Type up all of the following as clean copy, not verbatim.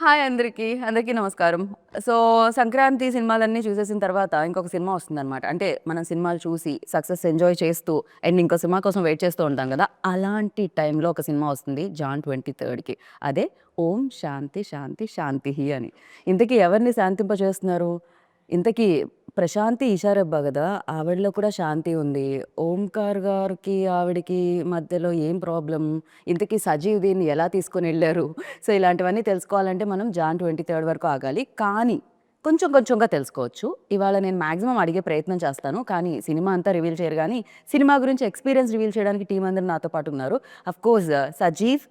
Hi అందరికీ నమస్కారం. So, Sankranti సినిమాలన్నీ చూసేసిన తర్వాత ఇంకొక సినిమా వస్తుందనమాట. అంటే మనం సినిమాలు చూసి సక్సెస్ ఎంజాయ్ చేస్తూ అండ్ ఇంకో సినిమా కోసం వెయిట్ చేస్తూ ఉంటాం గదా! అలాంటి టైంలో ఒక సినిమా వస్తుంది జాన్ 23కి. అదే 'ఓం శాంతి శాంతి శాంతిః' అని. ఇంతకీ ఎవరిని శాంతింపజేస్తున్నారు? ఇంతకీ ప్రశాంతి ఈషారెబ్బా గదా! ఆవిడలో కూడా శాంతి ఉంది. ఓంకార్ గారికి, ఆవిడకి మధ్యలో ఏం ప్రాబ్లమ్? ఇంతకీ సజీవ్ దీన్ని ఎలా తీసుకొనెళ్లారు? సో, ఇలాంటివన్నీ తెలుసుకోవాలంటే మనం జాన్ 23 వరకు ఆగాలి. కానీ కొంచెం కొంచెంగా తెలుసుకోవచ్చు. ఇవాళ నేను మాక్సిమం అడిగే ప్రయత్నం చేస్తాను. కానీ సినిమా అంతా రివీల్ చేయరు గానీ, సినిమా గురించి ఎక్స్‌పీరియన్స్ రివీల్ చేయడానికి టీమ్ అందరూ నాతో పాటు ఉన్నారు. అఫ్‌కోర్స్ సజీవ్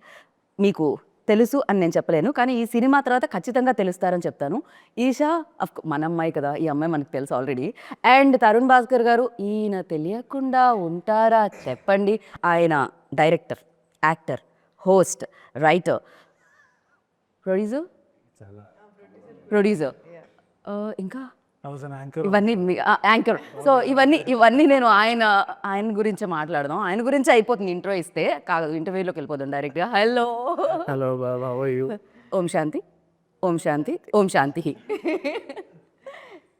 మీకు తెలుసు అని నేను చెప్పలేను. కానీ ఈ సినిమా తర్వాత ఖచ్చితంగా తెలుస్తారని చెప్తాను. ఈషా మన అమ్మాయి కదా! ఈ అమ్మాయి మనకు తెలుసు ఆల్రెడీ. అండ్ తరుణ్ భాస్కర్ గారు ఈయన తెలియకుండా ఉంటారా చెప్పండి. ఆయన director, actor, host, writer, producer చాలా ప్రొడ్యూసర్ ఇంకా యాంకర్. ఇవన్నీ యాంకర్. సో, ఇవన్నీ నేను ఆయన గురించే మాట్లాడదాం. ఆయన గురించే అయిపోతుంది ఇంట్రో ఇస్తే. కాదు ఇంటర్వ్యూలోకి వెళ్ళిపోదాం డైరెక్ట్‌గా. Hello hello Baba, how are you? Om Shanti, Om Shanti, Om Shanti.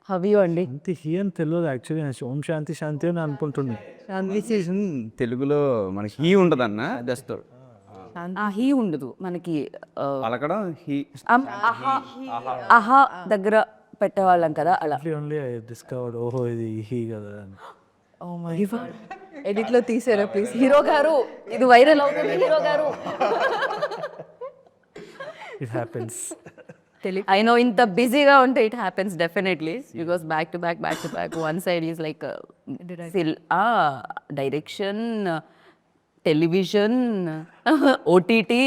How you అండి? అంతే హీ అని తెలియదు యాక్చువల్లీ. నేను ఓం శాంతి శాంతి అని అనుకుంటున్నా. శాంతి తెలుగులో మనకి హీ ఉంటదన్న జస్ట్ హీ ఉండదు మనకి. పలకడం హీ అహా దగ్గర పెట్టేవాళ్ళం కదా అలా. ఓన్లీ ఐ డిస్కవర్డ్ ఓహో ఇది హీ కదా అని. ఎడిట్ లో తీసారా ప్లీజ్? హీరో గారు ఇది వైరల్ అవుతుంది. హీరో గారు ఇట్ హ్యాపెన్స్. ఐ నో ఇంత బిజీగా ఉంటే it happens definitely. You goes back to back. One side is like direction, television, OTT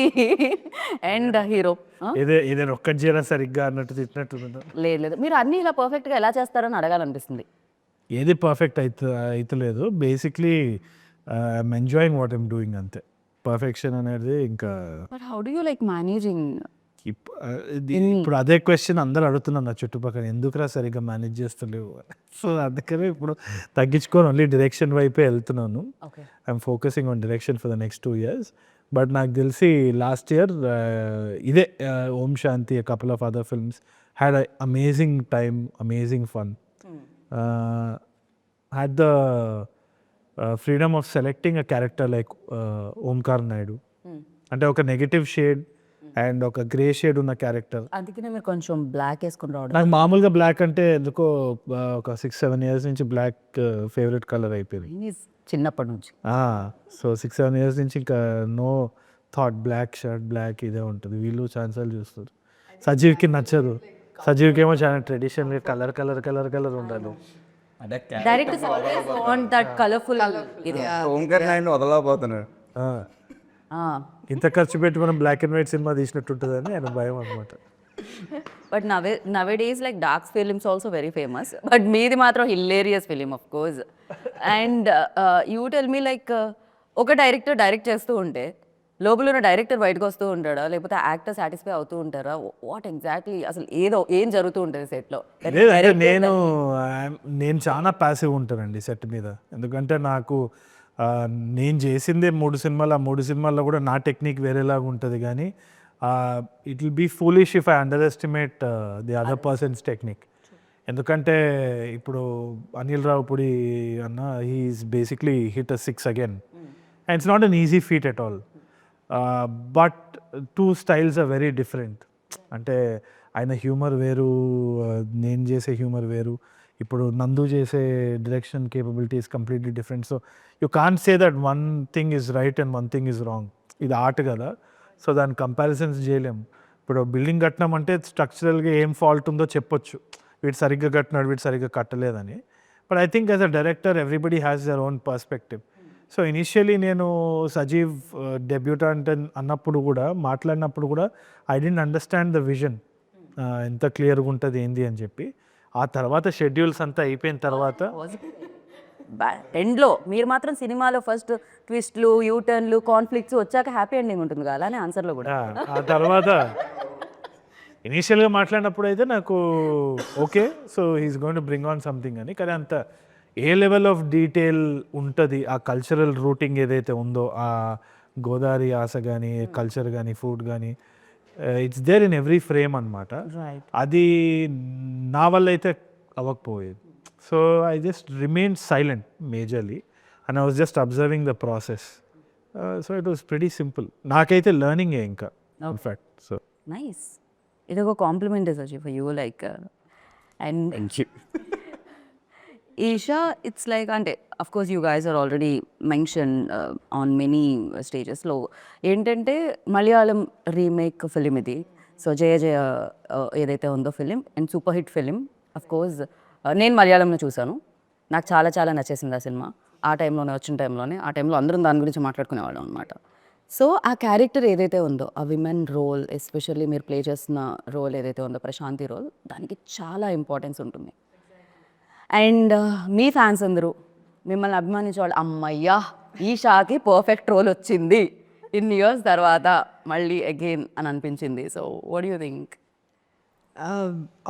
and hero. ఏదైనా ఒక్కటి చేయరా సరిగ్గా అన్నట్టు తిట్టినట్టు. లేదు మీరు అన్నీ ఇలా పర్ఫెక్ట్గా ఎలా చేస్తారని అడగాలనిపిస్తుంది. ఏది పర్ఫెక్ట్ అవుతలేదు. Basically I'm enjoying what I'm doing అంతే. పర్ఫెక్షన్ అనేది ఇంకా but how do you like managing? ఇప్పుడు అదే క్వశ్చన్ అందరు అడుగుతున్నారు నా చుట్టుపక్కల, ఎందుకురా సరిగ్గా మేనేజ్ చేస్తలేవు. సో అందుకనే ఇప్పుడు తగ్గించుకొని ఓన్లీ డైరెక్షన్ వైపే వెళ్తున్నాను. Okay. I'm focusing on direction for the next 2 years. బట్ నాకు తెలిసి లాస్ట్ ఇయర్ ఇదే Om Shanti, couple of other films had amazing time, amazing fun. Had the freedom of selecting a character like Omkar Naidu. అంటే ఒక నెగటివ్ షేడ్ అండ్ ఒక grey shade ఉన్న character. అందుకనే మీరు కొంచెం బ్లాక్ వేసుకుని రావడం. నాకు మామూలుగా బ్లాక్ అంటే ఎందుకో ఒక 6-7 years నుంచి బ్లాక్ ఫేవరెట్ కలర్ అయిపోయింది. చిన్నప్పటి నుంచి. సో 6-7 years నుంచి ఇంకా no thought black shirt black ఇదే ఉంటుంది. వీళ్ళు ఛాన్సాలు చూస్తారు. సజీవ్కి నచ్చదు. సజీవ్కి ఏమో చాలా ట్రెడిషనల్గా కలర్ ఉండాలి. Direct want that colourful. Omkar Naidu వదలకపోతున్నాడు. ఇంత ఖర్చు పెట్టి మనం బ్లాక్ అండ్ వైట్ సినిమా తీసినట్టు ఉంటుందని ఆయన భయం అనమాట. But nowadays like dark films also very famous. But మీది మాత్రం hilarious film of course. And you tell me like ఒక డైరెక్టర్ డైరెక్ట్ చేస్తూ ఉంటే లోపల ఉన్న డైరెక్టర్ బయటకు వస్తూ ఉంటాడా, లేకపోతే యాక్టర్ సాటిస్ఫై అవుతూ ఉంటారా? వాట్ ఎగ్జాక్ట్లీ అసలు ఏం జరుగుతూ ఉంటుంది సెట్లో? నేను చాలా ప్యాసివ్ ఉంటానండి సెట్ మీద. ఎందుకంటే నాకు నేను చేసిందే 3 సినిమాలు. ఆ 3 సినిమాల్లో కూడా నా టెక్నిక్ వేరేలాగా ఉంటుంది. కానీ it will be foolish if I underestimate the other person's technique. ఎందుకంటే ఇప్పుడు అనిల్ రావుపూడి అన్న he's basically hit a 6 again and it's not an easy feat at all. But 2 styles are very different. అంటే ఆయన humour వేరు, నేను చేసే humour వేరు. ఇప్పుడు నందు చేసే direction capability is completely different. So you can't say that one thing is right and one thing is wrong. ఇది ఆర్ట్ కదా, సో దాని కంపారిజన్స్ చేయలేము. ఇప్పుడు బిల్డింగ్ కట్టినామంటే స్ట్రక్చరల్గా ఏం ఫాల్ట్ ఉందో చెప్పొచ్చు, వీడు సరిగ్గా కట్టినాడు, వీడు సరిగ్గా కట్టలేదని. But I think as a director everybody has their own perspective. So initially నేను సజీవ్ డెబ్యూటెంట్ అన్నప్పుడు కూడా, మాట్లాడినప్పుడు కూడా I didn't understand the vision, ఎంత క్లియర్గా ఉంటుంది ఏంది అని చెప్పి. ఆ తర్వాత షెడ్యూల్స్ అంతా అయిపోయిన తర్వాత ఎండ్లో మీరు మాత్రం సినిమాలో ఫస్ట్ ట్విస్ట్లు, యూటర్న్లు, కాన్ఫ్లిక్ట్స్ వచ్చాక హ్యాపీ ఎండింగ్ ఉంటుంది కదా, అలానే ఆన్సర్లో కూడా. ఆ తర్వాత ఇనీషియల్గా మాట్లాడినప్పుడు అయితే నాకు okay, so he's going to bring on something అని. కానీ అంత ఏ లెవెల్ ఆఫ్ డీటెయిల్ ఉంటుంది ఆ కల్చరల్ రూటింగ్ ఏదైతే ఉందో, ఆ గోదావరి ఆశ కానీ, కల్చర్ కానీ, ఫుడ్ కానీ, it's there in every frame అనమాట. రైట్. అది నా వల్ల అయితే అవ్వకపోయేది. So I just remain silent majorly and I was just observing the process. So it was pretty simple. నాకైతే లెర్నింగే ఇంకా ఇన్ఫ్యాక్ట్. So nice. ఇది ఒక compliment Saji for you like. And thank you. Esha it's like అంటే of course you guys are already mention on many స్టేజెస్లో ఏంటంటే Malayalam remake film ఇది. So జయ జయ ఏదైతే ఉందో film and super hit film. Of course నేను మలయాళంలో చూశాను, నాకు చాలా చాలా నచ్చేసింది ఆ సినిమా. ఆ టైంలోనే వచ్చిన టైంలోనే ఆ టైంలో అందరం దాని గురించి మాట్లాడుకునేవాళ్ళం అనమాట. సో ఆ క్యారెక్టర్ ఏదైతే ఉందో ఆ విమెన్ రోల్, ఎస్పెషల్లీ మీరు ప్లే చేస్తున్న రోల్ ఏదైతే ఉందో ప్రశాంతి రోల్, దానికి చాలా ఇంపార్టెన్స్ ఉంటుంది. అండ్ మీ ఫ్యాన్స్ అందరూ మిమ్మల్ని అభిమానించేవాళ్ళు, అమ్మయ్యా ఈషాకి పర్ఫెక్ట్ రోల్ వచ్చింది ఇన్ని ఇయర్స్ తర్వాత మళ్ళీ అగైన్ అని అనిపించింది. So what you think?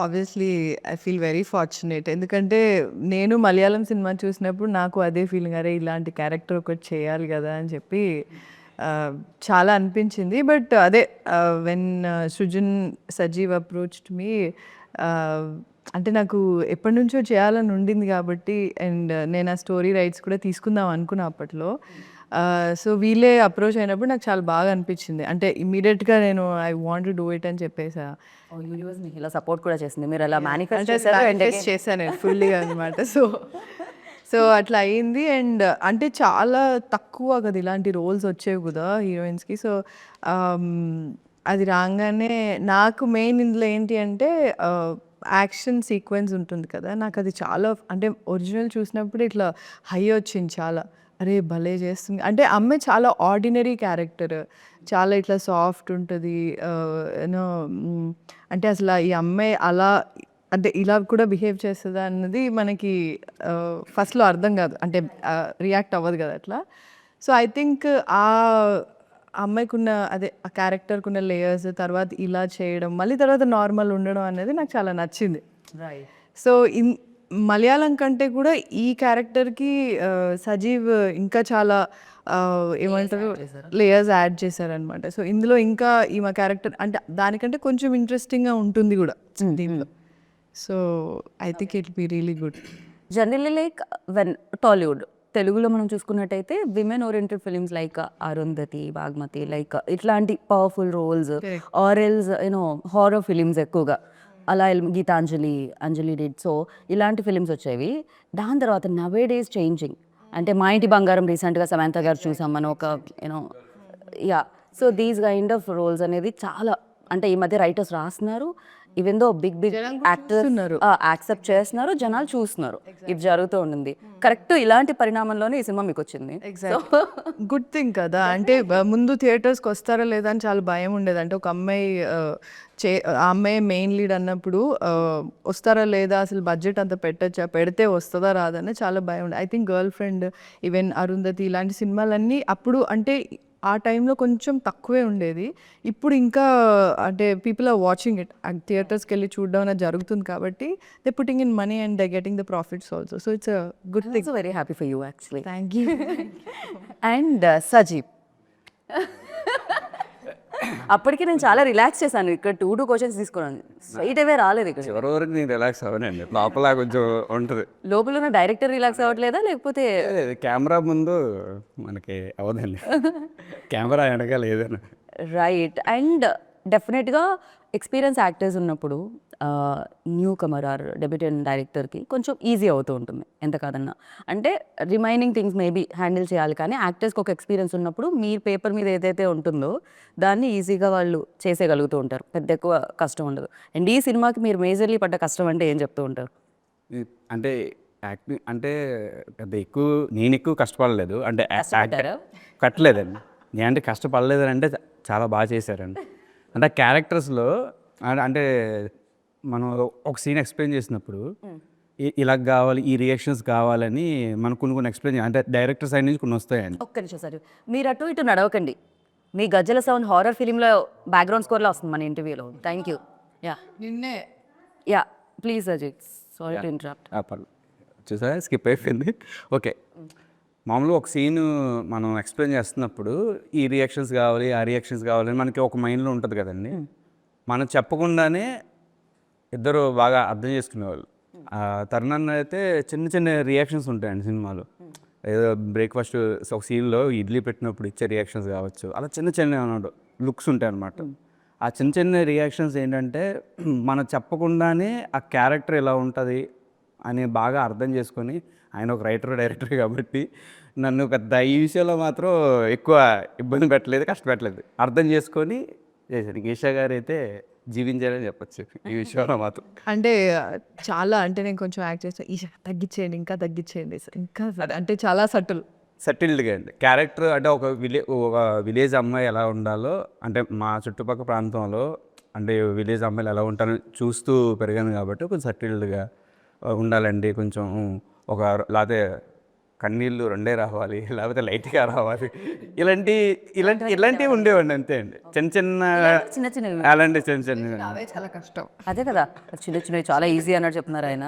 Obviously I feel very fortunate. ఎందుకంటే నేను మలయాళం సినిమా చూసినప్పుడు నాకు అదే ఫీలింగ్, అరే ఇలాంటి క్యారెక్టర్ ఒకటి చేయాలి కదా అని చెప్పి చాలా అనిపించింది. బట్ అదే when Srujan Sajeev approached me, అంటే నాకు ఎప్పటి నుంచో చేయాలని ఉండింది కాబట్టి, అండ్ నేను ఆ స్టోరీ రైట్స్ కూడా తీసుకుందాం అనుకున్నా అప్పట్లో. సో వీళ్ళే అప్రోచ్ అయినప్పుడు నాకు చాలా బాగా అనిపించింది. అంటే ఇమీడియట్గా నేను I want to do it అని చెప్పేసా. యూనివర్స్ మీకు ఇలా సపోర్ట్ కూడా చేసింది, మీరు అలా మేనిఫెస్ట్ అంటే చేశారు and manifest again- చేశాను నేను ఫుల్లీగా అనమాట. సో అట్లా అయింది. అండ్ అంటే చాలా తక్కువ కదా ఇలాంటి రోల్స్ వచ్చేవి కదా హీరోయిన్స్కి. సో అది రాగానే నాకు మెయిన్ ఇందులో ఏంటి అంటే యాక్షన్ సీక్వెన్స్ ఉంటుంది కదా, నాకు అది చాలా అంటే ఒరిజినల్ చూసినప్పుడు ఇట్లా హై వచ్చింది చాలా. అరే భలే చేస్తుంది అంటే అమ్మాయి చాలా ఆర్డినరీ క్యారెక్టర్, చాలా ఇట్లా సాఫ్ట్ ఉంటుంది యూనో. అంటే అసలు ఈ అమ్మాయి అలా అంటే ఇలా కూడా బిహేవ్ చేస్తుందా అన్నది మనకి ఫస్ట్లో అర్థం కాదు, అంటే రియాక్ట్ అవ్వదు కదా అట్లా. సో ఐ థింక్ ఆ అమ్మాయికి ఉన్న అదే ఆ క్యారెక్టర్కి ఉన్న లేయర్స్, తర్వాత ఇలా చేయడం, మళ్ళీ తర్వాత నార్మల్ ఉండడం అనేది నాకు చాలా నచ్చింది. సో మలయాళం కంటే కూడా ఈ క్యారెక్టర్కి సజీవ్ ఇంకా చాలా ఏమంటారు లేయర్స్ యాడ్ చేశారనమాట. సో ఇందులో ఇంకా ఈమె క్యారెక్టర్ అంటే దానికంటే కొంచెం ఇంట్రెస్టింగ్గా ఉంటుంది కూడా దీనిలో. So I think it be really good. Generally like when Tollywood తెలుగులో మనం చూసుకున్నట్టయితే women oriented films like Arundhati, Bhagmati, like ఇట్లాంటి powerful roles are else you know horror films ఎక్కువగా అలా గీతాంజలి, అంజలి డిడ్. సో ఇలాంటి ఫిలిమ్స్ వచ్చేవి. దాని తర్వాత నవే డేస్ చేంజింగ్ అంటే మా ఇంటి బంగారం రీసెంట్గా సమంత గారు చూసాం మనం ఒక you know yeah. So these kind of roles అనేది చాలా అంటే ఈ మధ్య రైటర్స్ రాస్తున్నారు, even though big big actors accept చేస్తున్నారు, జనాలు చూస్తున్నారు. ఇది జరుగుతూ ఉండింది. కరెక్ట్ ఇలాంటి పరిణామంలోనే ఈ సినిమా మీకు వచ్చింది. గుడ్ థింగ్ కదా. అంటే ముందు థియేటర్స్కి వస్తారా లేదా అని చాలా భయం ఉండేది. అంటే ఒక అమ్మాయి ఆ అమ్మాయి మెయిన్ లీడ్ అన్నప్పుడు వస్తారా లేదా, అసలు బడ్జెట్ అంత పెట్టచ్చా, పెడితే వస్తుందా రాదని చాలా భయం ఉండేది. I think girl friend, even Arundhati ఇలాంటి సినిమాలన్నీ అప్పుడు అంటే ఆ టైంలో కొంచెం తక్కువే ఉండేది. ఇప్పుడు ఇంకా అంటే పీపుల్ ఆర్ వాచింగ్ ఇట్, థియేటర్స్కి వెళ్ళి చూడడం అనేది జరుగుతుంది కాబట్టి they putting in money and they getting the profits also. So it's a good thing. Very happy for you actually. Thank you. And Sajeev అప్పటికి నేను చాలా రిలాక్స్ చేశాను. ఇక్కడ 2 క్వశ్చన్స్ తీసుకున్నాను, స్ట్రైట్ అవే రాలేదు. ఇక్కడ చివరి వరకు నేను రిలాక్స్ అవ్వనండి, లోపల కొంచెం ఉంటుంది. లోపల ఉన్న డైరెక్టర్ రిలాక్స్ అవ్వట్లేదా లేకపోతే కెమెరా ముందు మనకి అవ్వదండి, కెమెరా వెనకాల ఏదైనా. రైట్. అండ్ డెఫినెట్గా ఎక్స్పీరియన్స్ యాక్టర్స్ ఉన్నప్పుడు న్యూ కమర్ ఆర్ డెబ్యూటెంట్ డైరెక్టర్కి కొంచెం ఈజీ అవుతూ ఉంటుంది ఎంత కాదన్నా. అంటే రిమైనింగ్ థింగ్స్ మేబీ హ్యాండిల్ చేయాలి, కానీ యాక్టర్స్కి ఒక ఎక్స్పీరియన్స్ ఉన్నప్పుడు మీ పేపర్ మీద ఏదైతే ఉంటుందో దాన్ని ఈజీగా వాళ్ళు చేసేయగలుగుతూ ఉంటారు, పెద్ద ఎక్కువ కష్టం ఉండదు. అండ్ ఈ సినిమాకి మీరు మేజర్లీ పడ్డ కష్టం అంటే ఏం చెప్తూ ఉంటారు? అంటే యాక్టింగ్ అంటే పెద్ద ఎక్కువ నేను ఎక్కువ కష్టపడలేదు, అంటే కట్టలేదండి. నేను అంటే కష్టపడలేదని అంటే చాలా బాగా చేశారండి. అంటే క్యారెక్టర్స్లో అంటే మనం ఒక సీన్ ఎక్స్ప్లెయిన్ చేసినప్పుడు ఇలా కావాలి, ఈ రియాక్షన్స్ కావాలని మనం కొన్ని ఎక్స్ప్లెయిన్ చేయాలి. అంటే డైరెక్టర్ సైడ్ నుంచి కొన్ని వస్తాయండి. ఒక్క నిమిషం సార్, మీరు అటు ఇటు నడవకండి. మీ గజ్జల సౌండ్ హారర్ ఫిలింలో బ్యాక్గ్రౌండ్ స్కోర్లో వస్తుంది మన ఇంటర్వ్యూలో. Thank you. యా నిన్నే yeah please Ajith, sorry to interrupt. పర్లేదు, చూసారా స్కిప్ అయిపోయింది. ఓకే, మామూలుగా ఒక సీన్ మనం ఎక్స్ప్లెయిన్ చేస్తున్నప్పుడు ఈ రియాక్షన్స్ కావాలి ఆ రియాక్షన్స్ కావాలి మనకి ఒక మైండ్లో ఉంటుంది కదండి. మనం చెప్పకుండానే ఇద్దరు బాగా అర్థం చేసుకునేవాళ్ళు. తరుణ్ అయితే చిన్న చిన్న రియాక్షన్స్ ఉంటాయండి సినిమాలో. ఏదో బ్రేక్ఫాస్ట్ ఒక సీన్లో ఇడ్లీ పెట్టినప్పుడు ఇచ్చే రియాక్షన్స్ కావచ్చు, అలా చిన్న చిన్న లుక్స్ ఉంటాయి అన్నమాట. ఆ చిన్న చిన్న రియాక్షన్స్ ఏంటంటే మనం చెప్పకుండానే ఆ క్యారెక్టర్ ఎలా ఉంటుంది అని బాగా అర్థం చేసుకొని, ఆయన ఒక డైరెక్టర్ కాబట్టి నన్ను పెద్ద ఈ విషయంలో మాత్రం ఎక్కువ ఇబ్బంది పెట్టలేదు, కష్టపెట్టలేదు, అర్థం చేసుకొని చేశారు. ఈషా గారు అయితే జీవించాలని చెప్పచ్చు ఈ విషయంలో మాత్రం. అంటే చాలా అంటే నేను కొంచెం యాక్ట్ చేస్తాను, ఈ తగ్గించేయండి ఇంకా తగ్గించేయండి ఇంకా అంటే చాలా సెటిల్డ్గా అండి క్యారెక్టర్. అంటే ఒక విలేజ్ అమ్మాయి ఎలా ఉండాలో, అంటే మా చుట్టుపక్కల ప్రాంతంలో అంటే విలేజ్ అమ్మాయిలు ఎలా ఉంటారో చూస్తూ పెరిగాను కాబట్టి కొంచెం సెటిల్డ్గా ఉండాలండి. కొంచెం ఒక లేకపోతే కన్నీళ్ళు రెండే రావాలి, లేకపోతే లైట్గా రావాలి, ఇలాంటివి ఉండేవండి అంతే అండి. చిన్న చిన్న అలాంటి చిన్న అవే చాలా కష్టం. అదే కదా, చిన్న చిన్నవి చాలా ఈజీ అన్నట్టు చెప్తున్నారు ఆయన.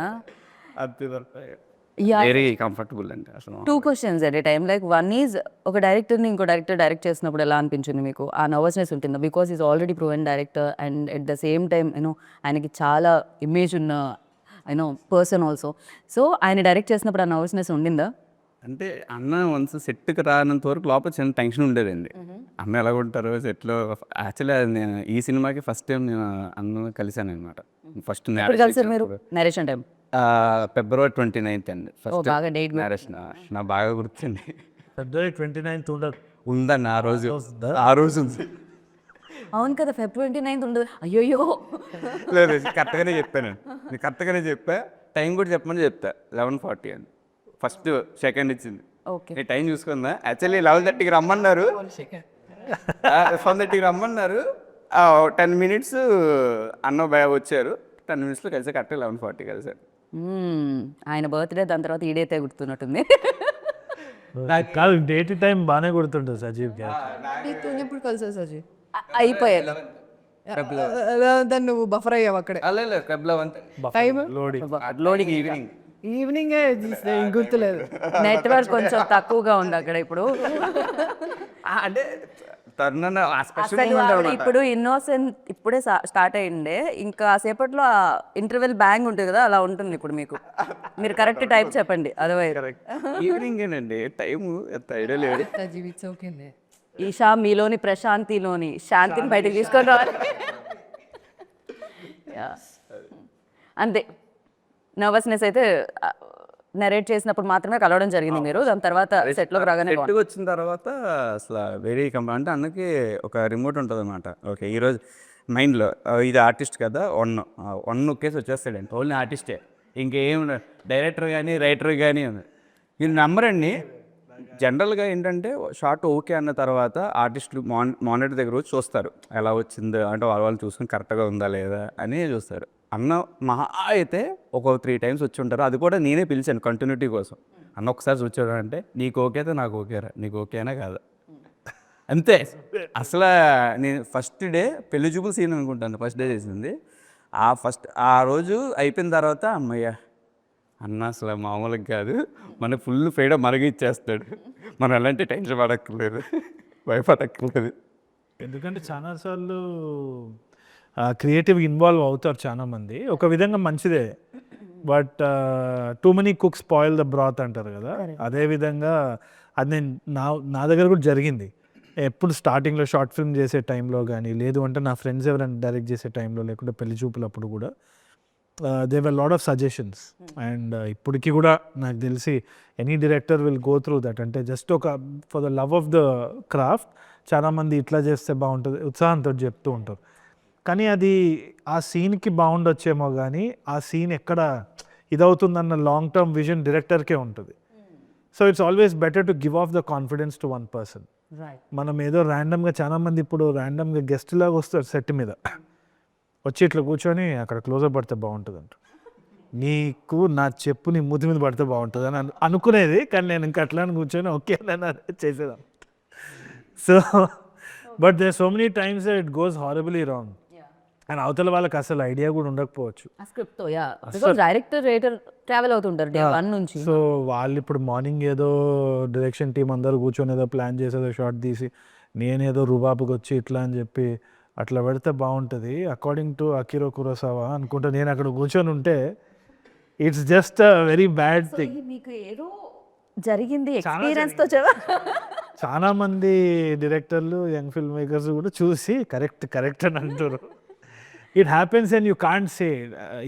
వెరీ కంఫర్టబుల్ అండి అసలు. 2 questions at a time. Like one is, ఒక డైరెక్టర్ని ఇంకో డైరెక్టర్ డైరెక్ట్ చేసినప్పుడు ఎలా అనిపించింది మీకు? ఆ నర్వస్నెస్ ఉంటుందా? Because is already proven director and at the same time ఆయనకి చాలా ఇమేజ్ ఉన్న పర్సన్ ఆల్సో. సో ఆయన డైరెక్ట్ చేసినప్పుడు ఆ నర్వస్నెస్ ఉండిందా? అంటే అన్న వన్స్ సెట్కి రానంత వరకు లోపల చిన్న టెన్షన్ ఉండేదండి. అన్న ఎలా ఉంటారు సెట్లో. యాక్చువల్లీ నేను ఈ సినిమాకి ఫస్ట్ టైం నేను అన్న కలిశాను అనమాట. ఫస్ట్ కలిసారు మీరు నరేషన్ టైం? February 29th అండి ఫస్ట్ బాగా డేట్ మ్యారేజ్. నా బాగా గుర్తుంది. February 29th ఉండదు ఉందండి ఆ రోజు ఉంది. అవును కదా, February 29th ఉండదు. అయ్యోయ్యో, లేదు కరెక్ట్గానే చెప్పాను. నేను కరెక్ట్గానే చెప్పా. టైం కూడా చెప్పమని చెప్తా. 11:40 అని ఫస్ట్ సెకండ్ ఇచ్చింది. ఓకే, నేను టైం చూసుకుందా. యాక్చువల్లీ 11:30కి రమ్మన్నారు, 11:30కి రమ్మన్నారు. 10 minutes అన్న భయ వచ్చారు. 10 minutesలో కలిసి కరెక్ట్గా 11:40 కలిసారు. ఆయన బర్త్డే దాని తర్వాత ఈ డేటే గుర్తున్నట్టుంది. నాకు కాదు, డేట్ టైం బాగానే గుర్తుంటుంది సజీవ్ గారు. ఎప్పుడు కలిసా సజీ? అయిపోయారు దాన్ని నువ్వు బఫర్ అయ్యావు అక్కడే. టైం లోడింగ్ ఈవినింగ్ ఈవినింగే గుర్తులేదు. నెట్వర్క్ కొంచెం తక్కువగా ఉంది అక్కడ ఇప్పుడు. అంటే తరుణ్ అసలు ఇప్పుడు ఇన్నోసెంట్ ఇప్పుడే స్టార్ట్ అయ్యిండే, ఇంకా సేపట్లో ఇంటర్వెల్ బ్యాంగ్ ఉంటుంది కదా, అలా ఉంటుంది ఇప్పుడు మీకు. మీరు కరెక్ట్ టైం చెప్పండి. అదర్వైజ్ ఈవినింగేనండి టైం ఎంత ఐడియా లేదు. ఈషా మీలోని ప్రశాంతిలోని శాంతిని బయటకు తీసుకొని రావాలి. అంతే, నర్వస్నెస్ అయితే నరేట్ చేసినప్పుడు మాత్రమే కలవడం జరిగింది మీరు. దాని తర్వాత సెట్లోకి రాగానే సెట్కి వచ్చిన తర్వాత అసలు వెరీ అంటే అన్నకి ఒక రిమోట్ ఉంటుంది అనమాట. ఓకే ఈరోజు మైండ్లో ఇది ఆర్టిస్ట్ కదా, వన్ నొక్కేసి వచ్చేస్తాడండి. ఓన్లీ ఆర్టిస్టే, ఇంకేం డైరెక్టర్ కానీ రైటర్ కానీ మీరు నమ్మరండి. జనరల్గా ఏంటంటే షార్ట్ ఓకే అన్న తర్వాత ఆర్టిస్టులు మానిటర్ దగ్గర వచ్చి చూస్తారు ఎలా వచ్చిందో, అంటే వాళ్ళు చూసుకుని కరెక్ట్గా ఉందా లేదా అని చూస్తారు. అన్న మహా అయితే ఒక 3 times వచ్చి ఉంటారు. అది కూడా నేనే పిలిచాను కంటిన్యూటీ కోసం. అన్న ఒకసారి చూచాడు అంటే నీకు ఓకే అయితే నాకు ఓకేరా, నీకు ఓకేనా కాదా అంతే. అసలు నేను ఫస్ట్ డే పెళ్లి చూపుల సీన్ అనుకుంటాను ఫస్ట్ డే చేసింది. ఆ రోజు అయిపోయిన తర్వాత అమ్మయ్య అన్న అసలు మామూలుగా కాదు, మనకు ఫుల్ ఫ్రీడమ్ మరగిచ్చేస్తాడు, మనం ఎలాంటి టెన్షన్ పడక్కర్లేదు, భయపడక్కర్లేదు. ఎందుకంటే చాలాసార్లు క్రియేటివ్ ఇన్వాల్వ్ అవుతారు చాలామంది. ఒక విధంగా మంచిదే, but too many cooks spoil the బ్రాత్ అంటారు కదా. అదేవిధంగా అది నేను నా దగ్గర కూడా జరిగింది. ఎప్పుడు స్టార్టింగ్లో షార్ట్ ఫిల్మ్ చేసే టైంలో కానీ, లేదు అంటే నా ఫ్రెండ్స్ ఎవరైనా డైరెక్ట్ చేసే టైంలో, లేకుంటే పెళ్లి చూపులప్పుడు కూడా they were lot of suggestions. And ఇప్పటికీ కూడా నాకు తెలిసి any director will go through that. అంటే జస్ట్ ఒక for the love of the craft చాలామంది ఇట్లా చేస్తే బాగుంటుంది ఉత్సాహంతో చెప్తూ ఉంటారు. కానీ అది ఆ సీన్కి బాగుండొచ్చేమో, కానీ ఆ సీన్ ఎక్కడ ఇదవుతుందన్న లాంగ్ టర్మ్ విజన్ డైరెక్టర్కే ఉంటుంది. So it's always better to give of the confidence to one person. మనం ఏదో ర్యాండమ్గా చాలామంది ఇప్పుడు ర్యాండమ్గా గెస్ట్ లాగా వస్తారు సెట్ మీద, వచ్చి ఇట్లా కూర్చొని అక్కడ క్లోజప్ పడితే బాగుంటుంది అంట, నీకు నా చెప్పు నీ మూతి మీద పడితే బాగుంటుంది అని అనుకునేది. కానీ నేను ఇంకా అట్లా కూర్చొని ఓకే అని చేసేదాన్ని. So but there so many times it goes horribly wrong. And అవతల వాళ్ళకి అసలు ఐడియా కూడా ఉండకపోవచ్చు. ఆ స్క్రిప్ట్తో yeah because director writer travel అవుతుంటారు డే 1 నుంచి. సో వాళ్ళు ఇప్పుడు మార్నింగ్ ఏదో డైరెక్షన్ టీం అందరూ కూర్చొని ఏదో ప్లాన్ చేసి ఏదో షార్ట్ తీసి నేనేదో రుబాబుకి వచ్చి ఇట్లా అని చెప్పి అట్లా పెడితే బాగుంటుంది అకార్డింగ్ టు అకిరో కురోసావా అనుకుంటా. నేను అక్కడ కూర్చొని ఉంటే it's just a very bad thing. మీకు ఏదో జరిగింది ఎక్స్పీరియన్స్తో చాలా మంది డైరెక్టర్లు యంగ్ ఫిల్మ్ మేకర్స్ కూడా చూసి కరెక్ట్ అని అంటారు. It happens and you can't say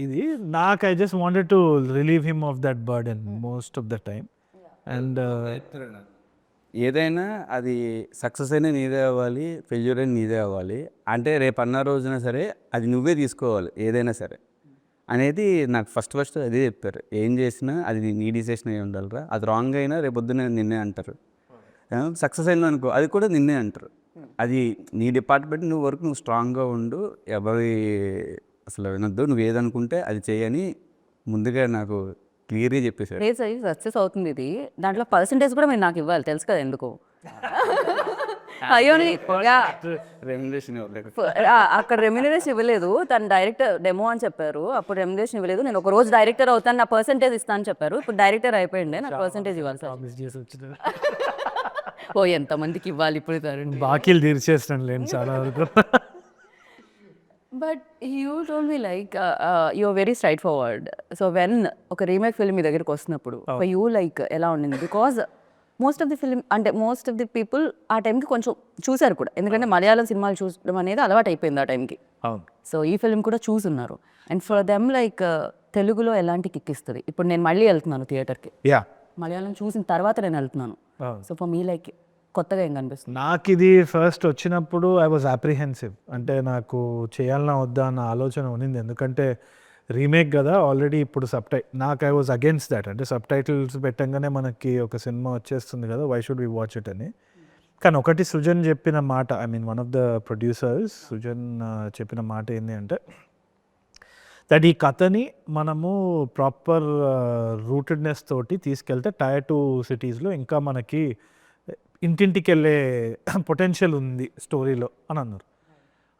ఇది. నాకు I just wanted to relieve him of that burden most of the time. And ఏదైనా అది సక్సెస్ అయినా నీదే అవ్వాలి, ఫెయిల్యూర్ అయినా నీదే అవ్వాలి. అంటే రేపు అన్న రోజున సరే అది నువ్వే తీసుకోవాలి ఏదైనా సరే అనేది నాకు ఫస్ట్ అదే చెప్పారు. ఏం చేసినా అది నీ డిసిషన్ అయి ఉండాలిరా, అది రాంగ్ అయినా రేపు పొద్దున్న నిన్నే అంటారు. సక్సెస్ అయినా అనుకో అది కూడా నిన్నే అంటారు. అది నీ డిపార్ట్మెంట్ నువ్వు వరకు నువ్వు స్ట్రాంగ్గా ఉండు, ఎవరి అసలు వినొద్దు, నువ్వు ఏదనుకుంటే అది చేయని ముందుగా నాకు క్లియర్గా చెప్పేశారు. రేస్ అయ్యి సక్సెస్ అవుతుంది ఇది. దాంట్లో పర్సంటేజ్ కూడా మీరు నాకు ఇవ్వాలి, తెలుసు కదా ఎందుకు. అయ్యో రెమ్యునరేషన్ ఇవ్వలేదు. అక్కడ రెమ్యూనరేషన్ ఇవ్వలేదు, తను డైరెక్టర్ డెమో అని చెప్పారు. అప్పుడు రెమ్యూనరేషన్ ఇవ్వలేదు. నేను ఒక రోజు డైరెక్టర్ అవుతాను, నా పర్సంటేజ్ ఇస్తాను అని చెప్పారు. ఇప్పుడు డైరెక్టర్ అయిపోయింది, నాకు పర్సంటేజ్ ఇవ్వాలి సార్. ఓ ఎంతమందికి ఇవ్వాలి ఇప్పుడు తరుణ్. బాకీలు తీర్చేస్తాను లేని చాలా వరకు. But you told me like you're very straightforward. So when ఒక రీమేక్ ఫిల్మ్ మీ దగ్గరికి వస్తున్నప్పుడు యూ లైక్ ఎలా ఉండింది? Because most of the film అంటే మోస్ట్ ఆఫ్ ది పీపుల్ ఆ టైంకి కొంచెం చూశారు కూడా, ఎందుకంటే మలయాళం సినిమాలు చూడడం అనేది అలవాటు అయిపోయింది ఆ టైంకి. అవును. సో ఈ ఫిల్మ్ కూడా చూసున్నారు. అండ్ ఫర్ దెమ్ లైక్ తెలుగులో ఎలాంటి కిక్ ఇస్తుంది? ఇప్పుడు నేను మళ్ళీ వెళ్తున్నాను థియేటర్కి, యా మలయాళం చూసిన తర్వాత నేను వెళ్తున్నాను. సో ఫర్ మీ లైక్ కొత్తగా ఏం కనిపిస్తుంది? నాకు ఇది ఫస్ట్ వచ్చినప్పుడు ఐ వాజ్ అప్రిహెన్సివ్. అంటే నాకు చేయాలన్నా వద్దా అన్న ఆలోచన ఉన్నింది. ఎందుకంటే రీమేక్ కదా ఆల్రెడీ. ఇప్పుడు నాకు ఐ వాజ్ అగేన్స్ట్ దాట్. అంటే సబ్ టైటిల్స్ పెట్టంగానే మనకి ఒక సినిమా వచ్చేస్తుంది కదా, why should we watch it అని. కానీ ఒకటి సృజన్ చెప్పిన మాట, I mean one of the producers Srujan చెప్పిన మాట ఏంటి అంటే దట్ ఈ కథని మనము ప్రాపర్ రూటెడ్నెస్ తోటి తీసుకెళ్తే టైర్ 2 సిటీస్లో ఇంకా మనకి ఇంటింటికి వెళ్ళే పొటెన్షియల్ ఉంది స్టోరీలో అని అన్నారు.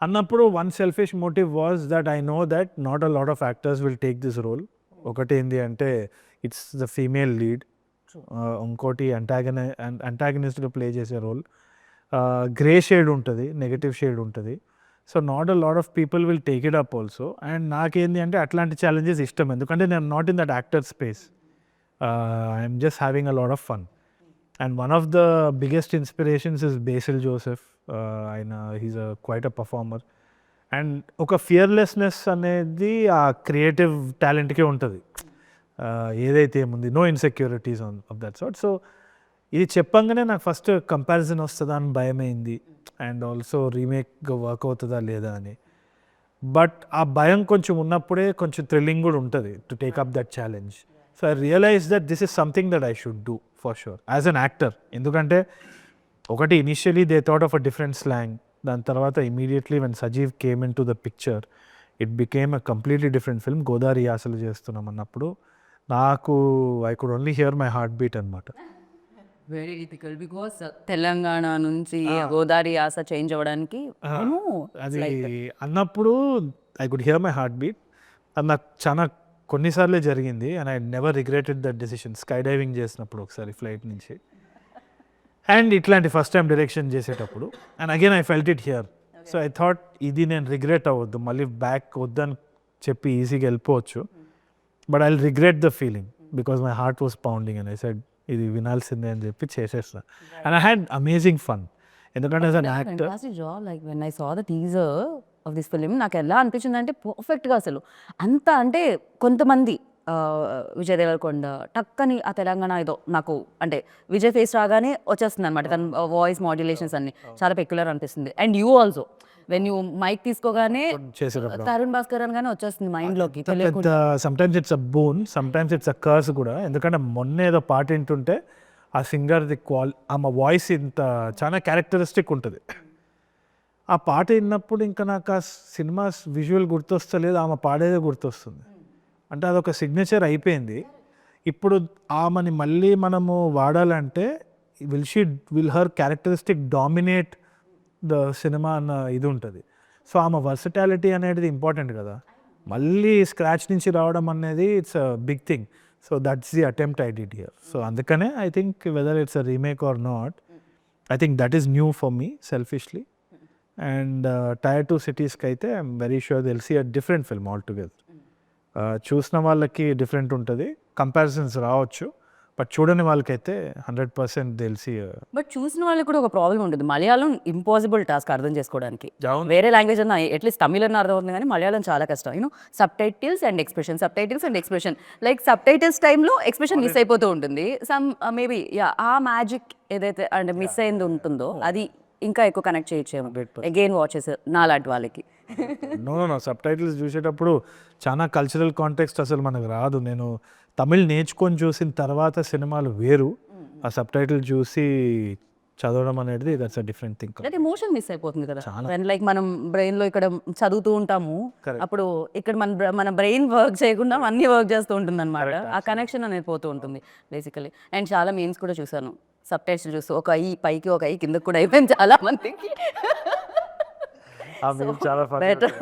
అన్నప్పుడు one selfish motive was that I know that not a lot of actors will take this role. ఒకటి ఏంటి అంటే ఇట్స్ ద ఫీమేల్ లీడ్, ఇంకోటి అంటాగనిస్ట్గా ప్లే చేసే రోల్, గ్రే షేడ్ ఉంటుంది, నెగటివ్ షేడ్ ఉంటుంది. So not a lot of people will take it up also. And నాకేంటి అంటే అట్లాంటి ఛాలెంజెస్ ఇష్టం, ఎందుకంటే నేను not in that actor space. I'm just having a lot of fun. And one of the biggest inspirations is Basil Joseph. He's quite a performer. And ఒక fearlessness అనేది ఆ creative టాలెంట్కే ఉంటుంది. ఏదైతే ఏముంది, no insecurities of that sort. So ఇది చెప్పంగానే నాకు ఫస్ట్ కంపారిజన్ వస్తుందా అని భయమైంది, అండ్ ఆల్సో రీమేక్ వర్క్ అవుతుందా లేదా అని. బట్ ఆ భయం కొంచెం ఉన్నప్పుడే కొంచెం థ్రిల్లింగ్ కూడా ఉంటుంది to take up that challenge. So I realise that this is something that I should do for sure as an actor. ఎందుకంటే ఒకటి initially they thought of a different slang, దాని తర్వాత immediately when Sajeev came in to the picture it became a completely different film. Godavari యాసలు చేస్తున్నాం అన్నప్పుడు నాకు I could only hear my heart beat అనమాట. Very difficult because Telangana నుంచి గోదావరి యాస చేంజ్ అవ్వడానికి అది అన్నప్పుడు I could hear my heart beat. అది నాకు చాలా కొన్నిసార్లే జరిగింది and I never regretted that decision. Sky diving చేసినప్పుడు ఒకసారి ఫ్లైట్ నుంచి, అండ్ ఇట్లాంటి ఫస్ట్ టైం డైరెక్షన్ చేసేటప్పుడు, and again I felt it here. So I thought ఇది నేను రిగ్రెట్ అవ్వద్దు, మళ్ళీ బ్యాక్ వద్దని చెప్పి ఈజీగా వెళ్ళిపోవచ్చు, but I will regret the feeling because my heart was pounding and I said ఇది వినాల్సిందే అని చెప్పి చేసేస్తా. And I had amazing fun. ఎందుకంటే as an actor job like when I saw the teaser of this film నాకు ఎలా అనిపించింది అంటే పర్ఫెక్ట్గా అసలు అంత అంటే కొంతమంది విజయ్ దేవరకొండ టక్కని ఆ తెలంగాణ ఏదో నాకు అంటే విజయ్ ఫేస్ రాగానే వచ్చేస్తుంది అనమాట. తన వాయిస్ మాడ్యులేషన్స్ అన్ని చాలా పెక్యులర్ అనిపిస్తుంది. And you also when you mic తీసుకోగానే తరుణ్ భాస్కర్ అనగానే వచ్చేస్తుంది మైండ్లోకి. Sometimes it's a boon, sometimes it's a curse కూడా. ఎందుకంటే మొన్న ఏదో పాట వింటుంటే ఆ సింగర్ది ఆమె వాయిస్ ఇంత చాలా క్యారెక్టరిస్టిక్ ఉంటుంది. ఆ పాట విన్నప్పుడు ఇంకా నాకు ఆ సినిమా విజువల్ గుర్తొస్తలేదు, ఆమె పాడేదే గుర్తొస్తుంది. అంటే అదొక సిగ్నేచర్ అయిపోయింది. ఇప్పుడు ఆమెని మళ్ళీ మనము వాడాలంటే will her characteristic dominate the cinema అన్న ఇది ఉంటుంది. సో ఆమె వర్సటాలిటీ అనేది ఇంపార్టెంట్ కదా, మళ్ళీ స్క్రాచ్ నుంచి రావడం అనేది it's a big thing. So that's the attempt I did here. So అందుకనే I think whether it's a remake or not, I think that is new for me selfishly. And tier 2 సిటీస్కి అయితే I'm very sure they'll see a different film all together. చూసిన వాళ్ళకి different ఉంటుంది, comparisons రావచ్చు, but చూడని వాళ్ళకైతే 100% తెలిసి. But చూసిన వాళ్ళకి కూడా ఒక ప్రాబ్లం ఉంటుంది, మలయాళం ఇంపాసిబుల్ టాస్క్ అర్థం చేసుకోవడానికి. అవును. వేరే లాంగ్వేజ్ అన్న అట్లీస్ట్ తమిళ్ అన్న అర్థం అవుతుంది, కానీ మలయాళం చాలా కష్టం. Sub titles and expression like sub titles టైంలో ఎక్స్ప్రెషన్ మిస్ అయిపోతూ ఉంటుంది. సమ్ మేబీ ఆ మ్యాజిక్ ఏదైతే అంటే మిస్ అయింది ఉంటుందో అది ఇంకా ఎక్కువ కనెక్ట్ చేయొచ్చేమో అగైన్ వాచెస్ నాలాంటి వాళ్ళకి. నో సబ్ టైటిల్స్ చూసేటప్పుడు చాలా కల్చరల్ కాంటెక్స్ట్ అసలు మనకు రాదు. నేను తమిళ్ నేర్చుకొని చూసిన తర్వాత సినిమాలు వేరు, ఆ సబ్ టైటిల్ చూసి చదవడం అనేది దట్స్ అ డిఫరెంట్ థింగ్. అంటే ఎమోషన్ మిస్ అయిపోతుంది కదా, లైక్ మనం బ్రెయిన్ లో ఇక్కడ చదువుతూ ఉంటాము, అప్పుడు ఇక్కడ మన బ్రెయిన్ వర్క్ చేయకుండా అన్ని వర్క్ చేస్తూ ఉంటుంది అనమాట. ఆ కనెక్షన్ అనేది పోతూ ఉంటుంది బేసికలీ. అండ్ చాలా మీమ్స్ కూడా చూసాను సబ్ టైటిల్ చూస్తూ, ఒక ఐ పైకి ఒక ఐ కిందకి కూడా అయిపోయింది చాలా మందికి. చాలా బెటర్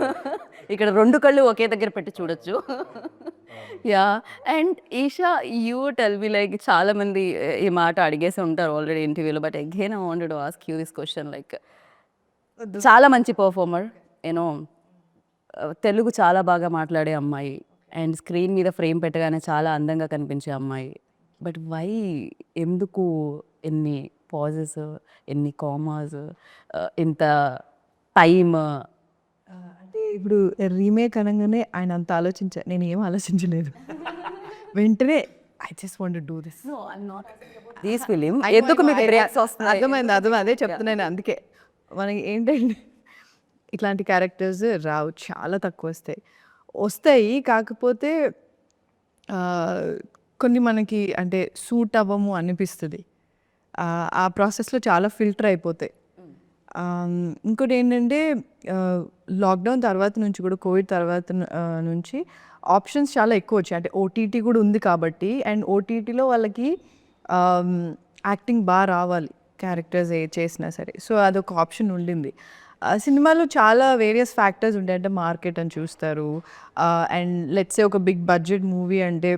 ఇక్కడ 2 కళ్ళు ఒకే దగ్గర పెట్టి చూడొచ్చు. Yeah. And Esha, you tell me, like చాలా మంది ఈ మాట అడిగేసి ఉంటారు ఆల్రెడీ ఇంటర్వ్యూలో, but again I wanted to ask you this question. Like చాలా మంచి పర్ఫార్మర్, తెలుగు చాలా బాగా మాట్లాడే అమ్మాయి, అండ్ స్క్రీన్ మీద ఫ్రేమ్ పెట్టగానే చాలా అందంగా కనిపించే అమ్మాయి, బట్ వై, ఎందుకు ఎన్ని పాజెస్, ఎన్ని కామాస్, ఇంత టైమ్? అంటే ఇప్పుడు రీమేక్ అనగానే ఆయన అంత నేను ఏం ఆలోచించలేదు. వెంటనే I just want to do this. This film ఎందుకు మీకు బ్రేక్స్ వస్తున్నాయి? అర్థమైంది, అదే చెప్తున్నాను. అందుకే మనకి ఏంటంటే ఇట్లాంటి క్యారెక్టర్స్ రావు, చాలా తక్కువ వస్తాయి. కాకపోతే కొన్ని మనకి అంటే సూట్ అవ్వము అనిపిస్తుంది, ఆ ప్రాసెస్లో చాలా ఫిల్టర్ అయిపోతాయి. ఇంకోటి ఏంటంటే లాక్డౌన్ తర్వాత నుంచి కూడా, కోవిడ్ తర్వాత నుంచి ఆప్షన్స్ చాలా ఎక్కువ వచ్చాయి. అంటే ఓటీటీ కూడా ఉంది కాబట్టి, అండ్ ఓటీటీలో వాళ్ళకి యాక్టింగ్ బాగా రావాలి క్యారెక్టర్స్ ఏ చేసినా సరే. సో అదొక ఆప్షన్ ఉండింది. సినిమాలో చాలా వేరియస్ ఫ్యాక్టర్స్ ఉంటాయి. అంటే మార్కెట్ అని చూస్తారు, అండ్ లెట్సే ఒక బిగ్ బడ్జెట్ మూవీ అంటే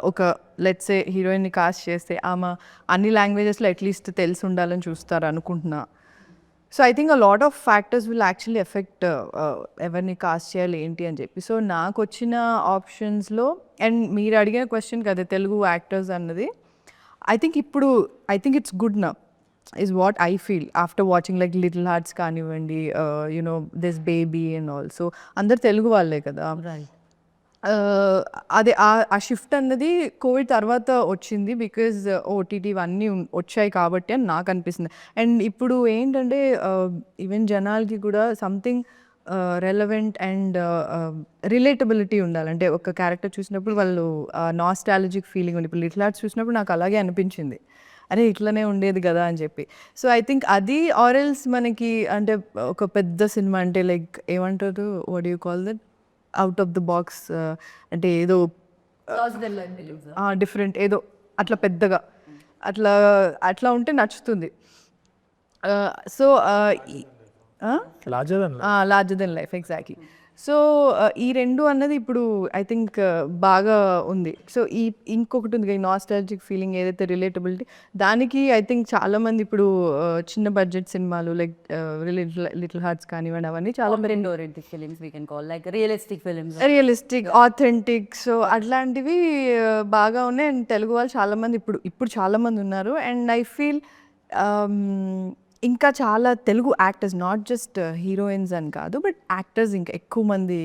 ఒక లెట్సే హీరోయిన్ని కాస్ట్ చేస్తే ఆమె అన్ని లాంగ్వేజెస్లో అట్లీస్ట్ తెలిసి ఉండాలని చూస్తారు అనుకుంటున్నా. So I think a lot of factors will actually effect ఎవరిని కాస్ట్ చేయాలి ఏంటి అని చెప్పి. సో నాకు వచ్చిన ఆప్షన్స్లో, అండ్ మీరు అడిగిన క్వశ్చన్ కదా తెలుగు యాక్టర్స్ అన్నది, ఐ థింక్ ఇట్స్ గుడ్ నా is what I feel after watching like Little Hearts కానివ్వండి, దిస్ బేబీ అండ్ ఆల్సో అందరు తెలుగు వాళ్ళే కదా. అదే ఆ షిఫ్ట్ అన్నది కోవిడ్ తర్వాత వచ్చింది, బికాజ్ ఓటీటీ ఇవన్నీ వచ్చాయి కాబట్టి అని నాకు అనిపిస్తుంది. అండ్ ఇప్పుడు ఏంటంటే ఈవెన్ జనాలకి కూడా సంథింగ్ రెలవెంట్ అండ్ రిలేటబిలిటీ ఉండాలి. అంటే ఒక క్యారెక్టర్ చూసినప్పుడు వాళ్ళు నాస్టాలజిక్ ఫీలింగ్ ఉంది. ఇప్పుడు లిటిల్ హార్ట్స్ చూసినప్పుడు నాకు అలాగే అనిపించింది, అరే ఇట్లనే ఉండేది కదా అని చెప్పి. సో ఐ థింక్ అది, ఆరెల్స్ మనకి అంటే ఒక పెద్ద సినిమా అంటే లైక్ ఏమంటారు, what you call that, out of the box, అంటే ఏదో డిఫరెంట్ ఏదో అట్లా పెద్దగా అట్లా ఉంటే నచ్చుతుంది. So larger than life exactly. So ఈ రెండు అన్నది ఇప్పుడు ఐ థింక్ బాగా ఉంది. సో ఇంకొకటి ఉంది ఈ నాస్టాలజిక్ ఫీలింగ్ ఏదైతే రిలేటబిలిటీ, దానికి ఐ థింక్ చాలామంది ఇప్పుడు చిన్న బడ్జెట్ సినిమాలు లైక్ లిటిల్ హార్ట్స్ కానివ్వండి, అవన్నీ చాలా రియలిస్టిక్ ఆథెంటిక్, సో అట్లాంటివి బాగా ఉన్నాయి. అండ్ తెలుగు వాళ్ళు చాలామంది ఇప్పుడు చాలామంది ఉన్నారు. అండ్ ఐ ఫీల్ ఇంకా చాలా Telugu actors, not just heroines అని కాదు, బట్ యాక్టర్స్ ఇంకా ఎక్కువ మంది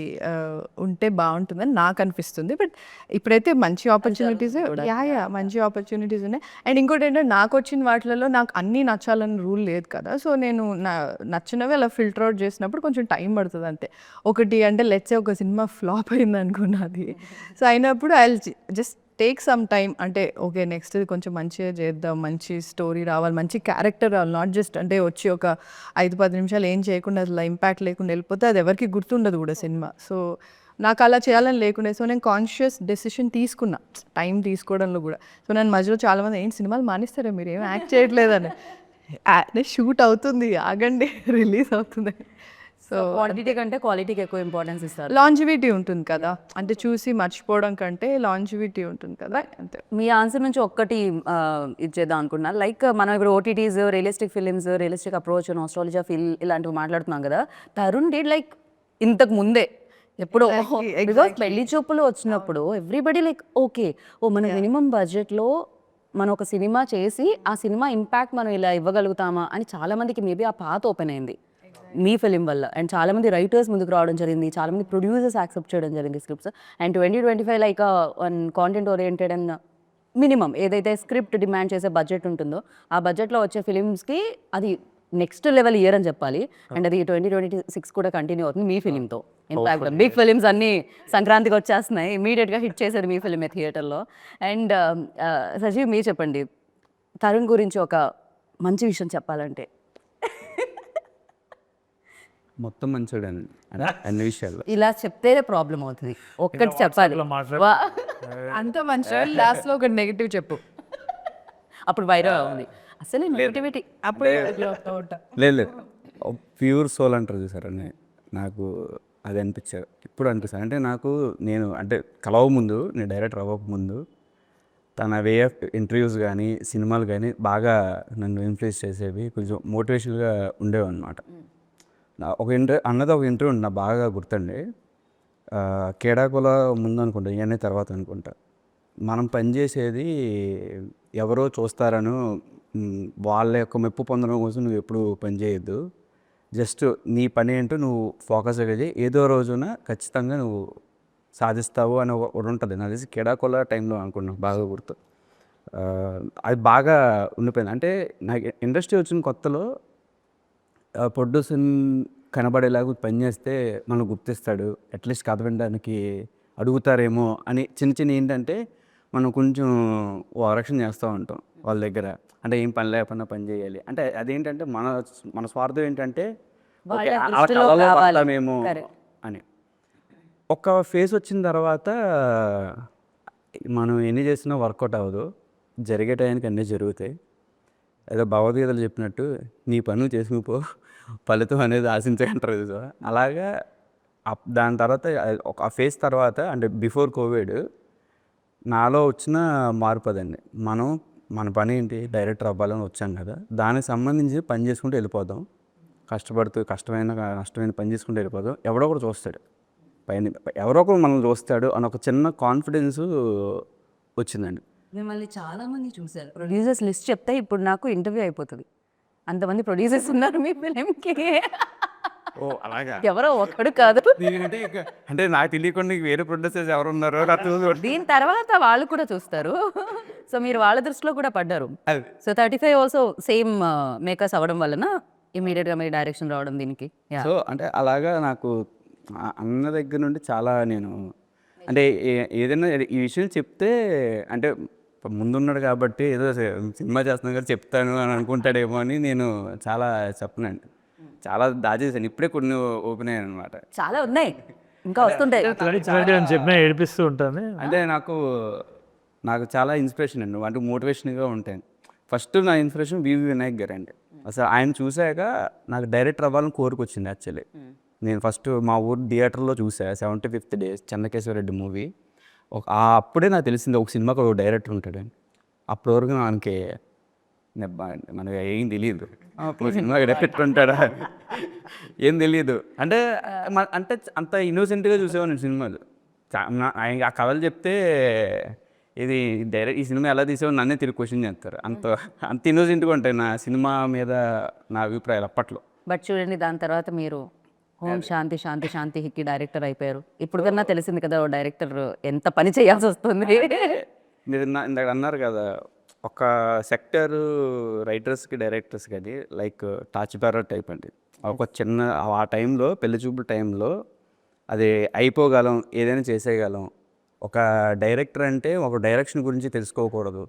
ఉంటే బాగుంటుందని నాకు అనిపిస్తుంది. బట్ ఇప్పుడైతే మంచి ఆపర్చునిటీస్ మంచి ఆపర్చునిటీస్ ఉన్నాయి. అండ్ ఇంకోటి ఏంటంటే నాకు వచ్చిన వాటిలలో నాకు అన్నీ నచ్చాలని రూల్ లేదు కదా. సో నేను నచ్చినవి అలా ఫిల్టర్ అవుట్ చేసినప్పుడు కొంచెం టైం పడుతుంది అంతే. ఒకటి అంటే లెట్సే ఒక సినిమా ఫ్లాప్ అయింది అనుకున్నది, సో అయినప్పుడు I just take some time, అంటే ఓకే నెక్స్ట్ కొంచెం మంచిగా చేద్దాం, మంచి స్టోరీ రావాలి, మంచి క్యారెక్టర్ రావాలి. నాట్ జస్ట్ అంటే వచ్చి ఒక 5-10 నిమిషాలు ఏం చేయకుండా అసలు ఇంపాక్ట్ లేకుండా వెళ్ళిపోతే అది ఎవరికి గుర్తుండదు కూడా సినిమా. సో నాకు అలా చేయాలని లేకుండే. సో నేను కాన్షియస్ డెసిషన్ తీసుకున్నా టైం తీసుకోవడంలో కూడా. సో నేను మధ్యలో చాలామంది ఏంటి సినిమాలు మానేస్తారా మీరు, ఏం యాక్ట్ చేయట్లేదని, షూట్ అవుతుంది ఆగండి రిలీజ్ అవుతుంది. సో క్వాంటిటీ కంటే క్వాలిటీకి ఎక్కువ ఇంపార్టెన్స్ ఇస్తారు. లాంజివిటీ ఉంటుంది కదా, అంటే చూసి మర్చిపోవడం కంటే లాంజివిటీ ఉంటుంది కదా, అంతే. మీ ఆన్సర్ నుంచి ఒక్కటి ఇచ్చేద్దాం అనుకున్నా. లైక్ మనం ఇప్పుడు OTTs, realistic films, realistic approach, nostalgia feel ఇలాంటివి మాట్లాడుతున్నాం కదా. తరుణ్ డిడ్ లైక్ ఇంతకు ముందే ఎప్పుడో బికాస్ పెళ్లి చూపులు వచ్చినప్పుడు ఎవ్రీబడి లైక్ ఓకే మన మినిమం బడ్జెట్లో మనం ఒక సినిమా చేసి ఆ సినిమా ఇంపాక్ట్ మనం ఇలా ఇవ్వగలుగుతామా అని చాలా మందికి మేబీ ఆ పాత ఓపెన్ అయింది మీ ఫిలిం వల్ల. అండ్ చాలా మంది రైటర్స్ ముందుకు రావడం జరిగింది, చాలా మంది ప్రొడ్యూసర్స్ యాక్సెప్ట్ చేయడం జరిగింది scripts. And 2025 like one content oriented and minimum ఏదైతే స్క్రిప్ట్ డిమాండ్ చేసే బడ్జెట్ ఉంటుందో ఆ బడ్జెట్లో వచ్చే ఫిలిమ్స్కి అది నెక్స్ట్ లెవెల్ ఇయర్ అని చెప్పాలి. అండ్ అది 2026 కూడా కంటిన్యూ అవుతుంది మీ ఫిలింతో. ఇన్ఫాక్ట్ బిగ్ ఫిలిమ్స్ అన్నీ సంక్రాంతికి వచ్చేస్తున్నాయి, ఇమీడియట్గా హిట్ చేశారు మీ ఫిలిమే థియేటర్లో. అండ్ సజీవ్ మీరు చెప్పండి, తరుణ్ గురించి ఒక మంచి విషయం చెప్పాలంటే. మొత్తం మంచోడండి అన్ని విషయాల్లో. ఇలా చెప్తేనే ప్రాబ్లం అవుతుంది, ఒక్కటి చెప్పాలి. అంత మంచి లాస్ట్ లో ఒక నెగిటివ్ చెప్పు, అప్పుడు వైరల్ ఉంది అసలు నెగిటివిటీ. లేదు లేదు, ప్యూర్ సోల్ అంటారు చూసారని నాకు అది అనిపించారు ఇప్పుడు అనిపిస్తుంది. అంటే నేను అంటే కలవ ముందు, నేను డైరెక్టర్ అవ్వక ముందు తన వే ఆఫ్ ఇంటర్వ్యూస్ కానీ సినిమాలు కానీ బాగా నన్ను ఇన్ఫ్లుయెన్స్ చేసేవి, కొంచెం మోటివేషనల్గా ఉండేవి అనమాట. ఒక ఇంటర్వ్యూ ఉంది నాకు బాగా గుర్తండి. కేడాకుల ముందు అనుకుంటా, ఇవన్నీ తర్వాత అనుకుంటా. మనం పనిచేసేది ఎవరో చూస్తారను వాళ్ళ యొక్క మెప్పు పొందడం కోసం నువ్వు ఎప్పుడు పని చేయొద్దు, జస్ట్ నీ పని ఏంటో నువ్వు ఫోకస్ అయ్యేది, ఏదో రోజున ఖచ్చితంగా నువ్వు సాధిస్తావు అని ఒకటి ఉంటుంది. నాకు తెలిసి కేడాకుల టైంలో అనుకున్నాను, బాగా గుర్తు. అది బాగా ఉండిపోయింది. అంటే నాకు ఇండస్ట్రీ వచ్చిన కొత్తలో ప్రొడ్యూసర్ కనబడేలాగా పని చేస్తే మనం గుర్తిస్తాడు, అట్లీస్ట్ కథ వినడానికి అడుగుతారేమో అని చిన్న ఏంటంటే మనం కొంచెం ఓవరాక్షన్ చేస్తూ ఉంటాం వాళ్ళ దగ్గర. అంటే ఏం పని లేకుండా పని చేయాలి అంటే అదేంటంటే మన స్వార్థం ఏంటంటే మేము అని. ఒక ఫేస్ వచ్చిన తర్వాత మనం ఎన్ని చేసినా వర్కౌట్ అవ్వదు, జరిగే టైంకి అన్నీ జరుగుతాయి. ఏదో భగవద్గీతలు చెప్పినట్టు నీ పనులు చేసుకుపో, ఫలితం అనేది ఆశించకంటారు. అలాగా దాని తర్వాత ఒక ఫేజ్ తర్వాత అంటే బిఫోర్ కోవిడ్ నాలో వచ్చిన మార్పు అదండి. మన పని ఏంటి, డైరెక్టర్ అవ్వాలని వచ్చాం కదా, దానికి సంబంధించి పని చేసుకుంటూ వెళ్ళిపోదాం, నష్టమైన పని చేసుకుంటూ వెళ్ళిపోదాం. ఎవడో ఒకడు చూస్తాడు పైన, ఎవరో ఒకరు మనల్ని చూస్తాడు అని ఒక చిన్న కాన్ఫిడెన్స్ వచ్చిందండి. మిమ్మల్ని చాలా మంది చూశారు, ప్రొడ్యూసర్స్ లిస్ట్ చెప్తే ఇప్పుడు నాకు ఇంటర్వ్యూ అయిపోతుంది, అంతమంది ప్రొడ్యూసర్స్ ఉన్నారు మీ ఫిలింకి. ఓ అలాగా, ఎవరో ఒకడు కాదు. అంటే నాకు తెలియకుండా వేరే ప్రొడ్యూసర్స్ ఎవరు ఉన్నారో దీని తర్వాత వాళ్ళు కూడా చూస్తారు, సో మీరు వాళ్ళ దృష్టిలో కూడా పడ్డారు. సో 35 ఆల్సో సేమ్ మేకర్స్ అవ్వడం వలన ఇమీడియట్గా మీరు డైరెక్షన్ రావడం దీనికి. సో అంటే అలాగా నాకు అన్న దగ్గర నుండి చాలా నేను అంటే ఏదైనా ఈ విషయం చెప్తే అంటే ముందున్నాడు కాబట్టి ఏదో సినిమా చేస్తున్నాను కదా చెప్తాను అని అనుకుంటాడేమో అని నేను చాలా చెప్పనండి, చాలా దాచేసాను. ఇప్పుడే కొన్ని ఓపెన్ అయ్యాను అనమాట, చాలా ఉన్నాయి ఇంకా వస్తుంటాయి అని చెప్పినా ఏడిపిస్తూ ఉంటాను. అంటే నాకు చాలా ఇన్స్పిరేషన్ అండి, అంటే మోటివేషన్గా ఉంటాయి. ఫస్ట్ నా ఇన్స్పిరేషన్ వివి వినాయక్ గారు అండి. అసలు ఆయన చూశాక నాకు డైరెక్టర్ అవ్వాలని కోరికొచ్చింది యాక్చువల్లీ. నేను ఫస్ట్ మా ఊరు థియేటర్లో చూసా 75th డే చెన్నకేశ్వరరెడ్డి మూవీ. అప్పుడే నాకు తెలిసింది ఒక సినిమాకి ఒక డైరెక్టర్ ఉంటాడని. అప్పటి వరకు మనకి మనకి ఏం తెలియదు, సినిమా డైరెక్టర్ ఉంటాడా ఏం తెలియదు. అంటే అంత ఇన్నోసెంట్గా చూసేవాడిని సినిమాలు. ఆ కథలు చెప్తే ఇది ఈ సినిమా ఎలా తీసేవాడు నన్నే తిరిగి క్వశ్చన్ చేస్తారు, అంత ఇన్నోసెంట్గా ఉంటాయి నా సినిమా మీద నా అభిప్రాయాలు అప్పట్లో. బట్ చూడండి, దాని తర్వాత మీరు ఓం శాంతి శాంతి శాంతికి డైరెక్టర్ అయిపోయారు. ఇప్పుడు కన్నా తెలిసింది కదా డైరెక్టర్ ఎంత పని చేయాల్సి వస్తుంది. మీరు ఇందాక అన్నారు కదా, ఒక సెక్టర్ రైటర్స్కి డైరెక్టర్స్ కానీ లైక్ టార్చ్ బేరర్ టైప్ అండి. ఒక చిన్న ఆ టైంలో పెళ్లి చూపుల టైంలో అది అయిపోగలం, ఏదైనా చేసేయగలం. ఒక డైరెక్టర్ అంటే ఒక డైరెక్షన్ గురించి తెలుసుకోకూడదు,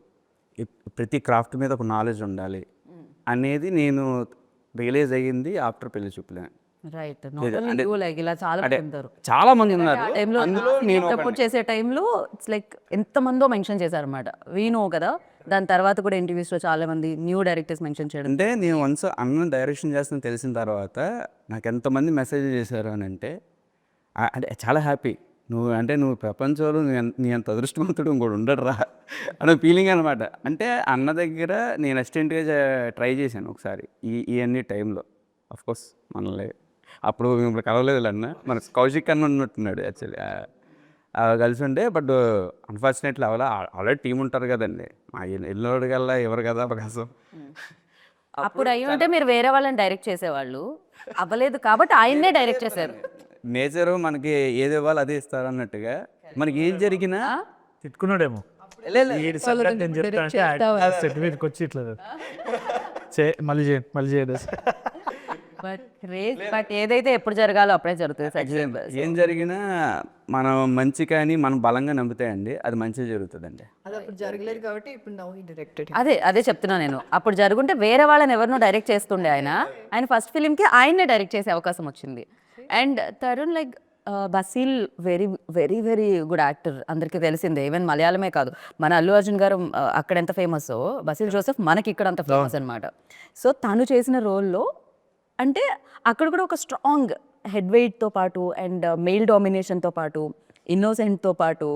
ప్రతి క్రాఫ్ట్ మీద ఒక నాలెడ్జ్ ఉండాలి అనేది నేను రియలైజ్ అయ్యింది ఆఫ్టర్ పెళ్లి చూపులే. రైట్, ఇలా చాలా మంది ఉన్నారు. అందులో నేను సపోర్ట్ చేసే టైంలో ఇట్స్ లైక్ ఎంతమందో మెన్షన్ చేశారన్నమాట. వీ నో కదా, దాని తర్వాత కూడా ఇంటర్వ్యూస్లో చాలా మంది న్యూ డైరెక్టర్స్ మెన్షన్ చేయడం. అంటే నేను వన్స్ అన్న డైరెక్షన్ చేస్తున్న తెలిసిన తర్వాత నాకు ఎంతమంది మెసేజ్ చేశారు అని అంటే అంటే చాలా హ్యాపీ. నువ్వు ప్రపంచంలో నీ అంత అదృష్టవంతుడు ఇంకోటి ఉండడురా అనే ఫీలింగ్ అనమాట. అంటే అన్న దగ్గర నేను అసిస్టెంట్గా ట్రై చేశాను ఒకసారి ఇవన్నీ టైంలో. కోర్స్ మనల్ని అప్పుడు మిమ్మల్ని కలవలేదు అన్న, మన కౌశిక్ అన్న ఉన్నట్టున్నాడు యాక్చువల్లీ కలిసి ఉండే. బట్ అన్ఫార్చునేట్లీ ఆల్రెడీ టీం ఉంటారు కదండి, మా ఎల్లుడు కల్లా ఎవరు కదా అవకాశం. అప్పుడు అయ్యి ఉంటే మీరు వేరే వాళ్ళని డైరెక్ట్ చేసేవాళ్ళు, అవ్వలేదు కాబట్టి ఆయన్నే డైరెక్ట్ చేశారు. నేచరు మనకి ఏది ఇవ్వాలి అదే ఇస్తారు అన్నట్టుగా మనకి ఏం జరిగినా తిట్టుకున్నాడేమో వీడి సంగతి నేను చెప్తా అంటే సెట్ మీదకి వచ్చి ఇట్లా మళ్ళీ చేయండి బట్ ఏదైతే ఎప్పుడు జరగాలో అప్పుడే జరుగుతుంది సచిన్. ఏం జరిగినా మనం మంచి కానీ మనం బలంగా నమ్ముతాయండి, అది మంచిగా జరుగుతుందండి. అది అప్పుడు జరగలేదు కాబట్టి ఇప్పుడు నౌ హీ డైరెక్టెడ్. అదే చెప్తున్నా నేను. అప్పుడు జరుగుంటే వేరే వాళ్ళని ఎవరినో డైరెక్ట్ చేస్తుండే ఆయన ఫస్ట్ ఫిలింకి ఆయన్నే డైరెక్ట్ చేసే అవకాశం వచ్చింది. And Tarun like Basil very very very good actor, అందరికీ తెలిసిందే. ఈవెన్ మలయాళమే కాదు, మన అల్లు అర్జున్ గారు అక్కడ ఎంత ఫేమస్, బసీల్ జోసెఫ్ మనకి ఇక్కడ అంత ఫేమస్ అనమాట. సో తను చేసిన రోల్లో అంటే అక్కడ కూడా ఒక స్ట్రాంగ్ హెడ్ వెయిట్తో పాటు అండ్ మెయిల్ డామినేషన్తో పాటు ఇన్నోసెంట్తో పాటు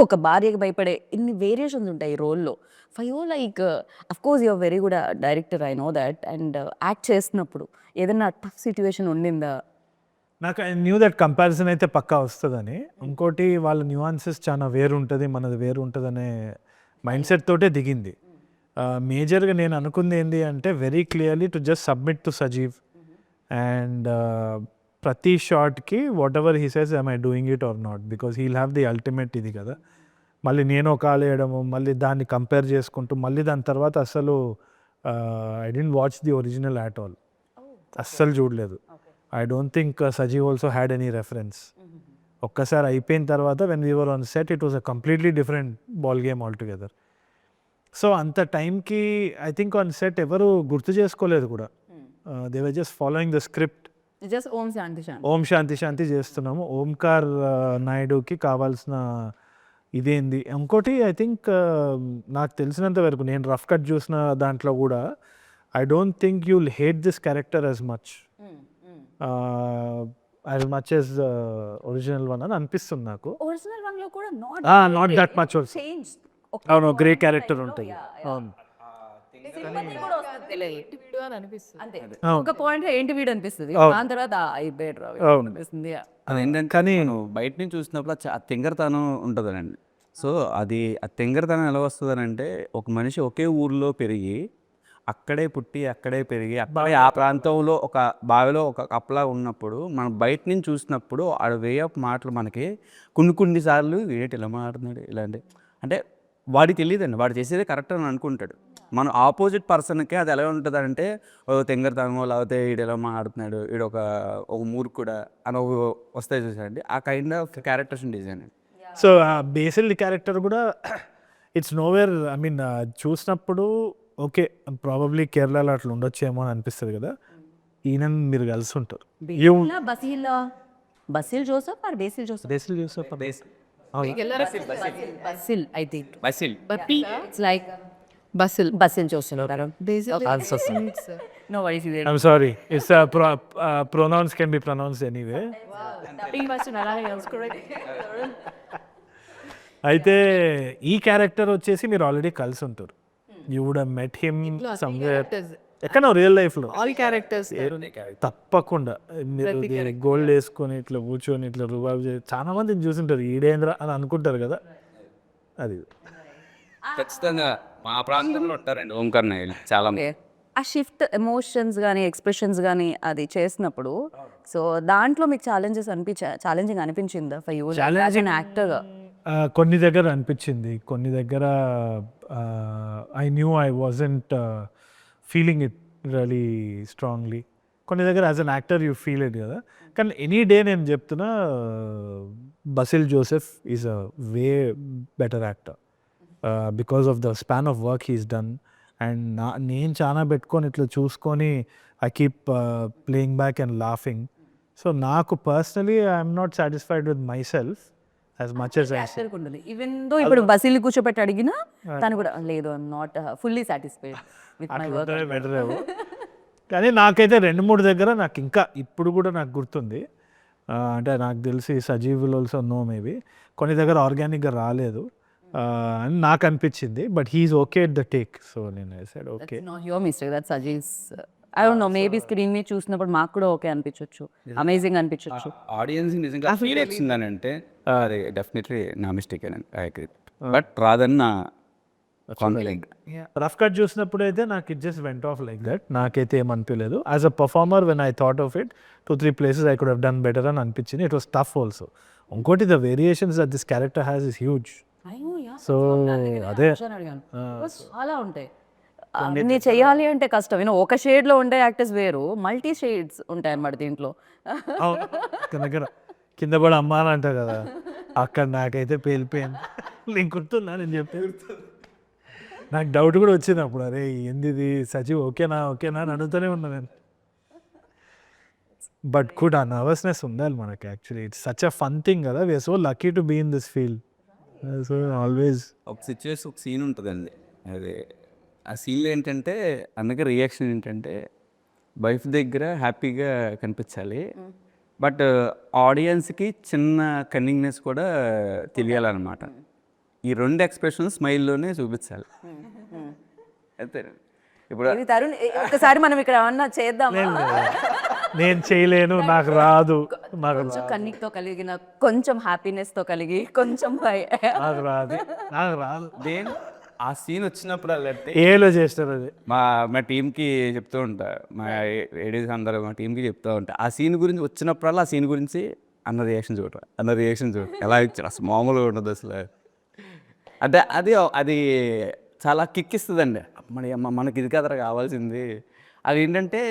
ఒక భార్యకి భయపడే ఇన్ని వేరియేషన్స్ ఉంటాయి ఈ రోల్లో. For you like of course you are very good director, I know that. And act చేస్తున్నప్పుడు ఏదైనా టఫ్ సిచ్యువేషన్ ఉండిందా? నాకు ఐ న్యూ దట్ కంపారిజన్ అయితే పక్కా వస్తుందని. ఇంకోటి వాళ్ళ న్యూఆన్సెస్ చాలా వేరు ఉంటుంది, మనది వేరు ఉంటుంది అనే మైండ్ సెట్ తోటే దిగింది. మేజర్గా నేను అనుకుంది ఏంటి అంటే very clearly to just submit to Sajeev and ప్రతి షార్ట్కి whatever he says I doing it or not, because he'll have the ultimate ఇది కదా. మళ్ళీ నేను ఒక ఆలు వేయడము, మళ్ళీ దాన్ని కంపేర్ చేసుకుంటూ మళ్ళీ దాని తర్వాత అసలు I didn't watch the original at all, అస్సలు చూడలేదు. I don't think Sajeev also had any reference. ఒక్కసారి అయిపోయిన తర్వాత when we were on set it was a completely different ball game all together. So అంత టైంకి ఐ థింక్ ఆన్ సెట్ ఎవరు గుర్తు చేసుకోలేదు కూడా. They were just following the script. Just Om Shanti Shanti Om Shanti Shanti చేస్తున్నాము. ఓంకార్ నాయుడుకి కావాల్సిన ఇదేంది. ఇంకోటి ఐ థింక్ నాకు తెలిసినంత వరకు నేను రఫ్ కట్ చూసిన దాంట్లో కూడా I don't think you will hate this character as much original one అని అనిపిస్తుంది నాకు. ఒరిజినల్ వన్ లో కూడా నాట్ దట్ మచ్ చేంజ్. అవును, గ్రే క్యారెక్టర్ ఉంటుంది. అవును, అంతే ఒక పాయింట్ ఏంటి వీడు అనిపిస్తుంది, దాని తర్వాత అనిపిస్తుంది. అదేంటంటే కానీ బయట నుంచి చూసినప్పుడు ఆ తింగరతనం ఉంటుందండి. సో అది ఆ తింగరతనం ఎలా వస్తుంది అంటే ఒక మనిషి ఒకే ఊర్లో పెరిగి అక్కడే పుట్టి అక్కడే పెరిగి అక్కడే ఆ ప్రాంతంలో ఒక బావిలో ఒక కప్పలా ఉన్నప్పుడు మనం బయట నుంచి చూసినప్పుడు ఆ వే ఆఫ్ మాటలు మనకి కొన్నిసార్లు ఏంటి ఇలా మాట్లాడుతున్నాడు ఇలాంటి అంటే వాడికి తెలియదండి, వాడు చేసేది కరెక్ట్ అని అనుకుంటాడు. మనం ఆపోజిట్ పర్సన్కి అది ఎలా ఉంటుంది అంటే తెంగరతనమో లేకపోతే వీడు ఎలా మాట్లాడుతున్నాడు, వీడు ఒక మూర్ఖుడా అని వస్తాయి చూసారండి. ఆ kind of characters design. So basil character కూడా ఇట్స్ నోవేర్. ఐ మీన్ చూసినప్పుడు ఓకే ప్రాబబ్లీ కేరళలో అట్లా ఉండొచ్చేమో అని అనిపిస్తుంది కదా. ఈయన మీరు కలిసి ఉంటారు. Basil Joseph or Basil Joseph? Basil Joseph Basil I think. Basil it's like Basil Joseph. No worries. I'm sorry. It's pronouns can be pronounced anyway. అయితే ఈ క్యారెక్టర్ వచ్చేసి మీరు ఆల్రెడీ కలిసి ఉంటారు. You would have met him somewhere ఎక్కడో రియల్ లైఫ్లో. ఆల్ క్యారెక్టర్స్ తప్పకుండా మీరు గోల్డ్ వేసుకొని ఇట్లా కూర్చొని ఇట్లా రుబాబ్ చేసి చాలా మందిని చూసింటారు, ఈడేంద్ర అని అనుకుంటారు కదా. అది ఖచ్చితంగా మా ప్రాంతంలో ఉంటారండి ఓంకార్ నాయుడు చాలా మంది. ఆ షిఫ్ట్ ఎమోషన్స్ కానీ ఎక్స్ప్రెషన్స్ కానీ అది చేసినప్పుడు సో దాంట్లో మీకు ఛాలెంజింగ్ అనిపించిందా ఫర్ యూ యాజ్ ఎన్ యాక్టర్గా? కొన్ని దగ్గర అనిపించింది, కొన్ని దగ్గర I knew I wasn't feeling it really strongly. కొన్ని దగ్గర as an actor you feel it కదా. కానీ ఎనీ డే నేను చెప్తున్నా Basil Joseph is a way better actor because of the span of work he's done. And నేను చాలా పెట్టుకొని ఇట్లా చూసుకొని I keep playing back and laughing. So నాకు personally I'm not satisfied with myself as much as I even though ఇప్పుడు బస్సులు కూర్చోబెట్టి అడిగినా తను కూడా లేదు I'm not fully satisfied with my work. Better ఏమో. కానీ నాకైతే 2-3 దగ్గర నాకు ఇంకా ఇప్పుడు కూడా నాకు గుర్తుంది. అంటే నాకు తెలిసి Sajeev will also know maybe కొన్ని దగ్గర ఆర్గానిక్గా రాలేదు అని నాకు అనిపించింది. But he's okay at the take. So నేను I said okay. Not your mistake, that's as is. I don't know, maybe screen మీద చూసినప్పుడు మాకు కూడా ఓకే అనిపించవచ్చు, అమేజింగ్ అనిపించవచ్చు. ఆడియన్స్ నిజంగా ఫీల్ వచ్చిందని అంటే అది డెఫినెట్లీ నా మిస్టేక్ అని ఐ అగ్రీ. బట్ రాదని నా కాన్ఫిడెంట్. రఫ్ కట్ చూసినప్పుడు అయితే నాకు it just went off like that. నాకైతే ఏమనిపించలేదు. As a performer when I thought of it 2-3 places I could have done better అని అనిపించింది. It was tough also. ఇంకోటి the variations that this character has is huge. So అదే చాలా ఉంటాయి. అన్ని చేయాలి అంటే కష్టం. ఒక షేడ్ లో ఉండే యాక్టర్స్ వేరు, మల్టీ షేడ్స్ ఉంటాయి అన్నమాట దీంట్లో. దగ్గర కింద పడి అమ్మ అని అంటారు కదా, అక్కడ నాకైతే పేలిపోయింది. నేను గుర్తున్నా నేను చెప్పేది. నాకు డౌట్ కూడా వచ్చింది అప్పుడు, అరే ఏంది ఇది సజీవ్ ఓకేనా అని అడుగుతూనే ఉన్నా నేను. బట్ గుడ్, ఆ నర్వస్నెస్ ఉండాలి మనకి. Actually it's such a fun thing కదా. We're so lucky to be in this field. So always ఒక సిచ్యువేషన్, ఒక సీన్ ఉంటుందండి. అది ఆ సీన్లో ఏంటంటే అందుకే రియాక్షన్ ఏంటంటే వైఫ్ దగ్గర హ్యాపీగా కనిపించాలి, బట్ ఆడియన్స్కి చిన్న కన్నింగ్నెస్ కూడా తెలియాలన్నమాట. ఈ 2 ఎక్స్ప్రెషన్స్ స్మైల్లోనే చూపించాలి. అంతే. ఇప్పుడు ఇది తరుణ్, ఒకసారి మనం ఇక్కడ ఏమన్నా చేద్దామా? నేను చేయలేను, నాకు రాదు, కొంచెం కన్నిక్తో కలిగిన, కొంచెం హ్యాపీనెస్ తో కలిగి, కొంచెం నాకు రాదు. దేని ఆ సీన్ వచ్చినప్పుడు అలాంటి ఏలో చేస్తారు అది. మా టీంకి చెప్తూ ఉంటా, మా ఏడీస్ అందరూ మా టీంకి చెప్తూ ఉంటా, ఆ సీన్ గురించి వచ్చినప్పుడల్లా ఆ సీన్ గురించి అన్న రియాక్షన్ చూడ ఎలా ఇచ్చారు అసలు మామూలుగా ఉండదు అసలు. అంటే అది చాలా కిక్ ఇస్తుందండి. మనకి ఇది కదరా కావాల్సింది. అది ఏంటంటే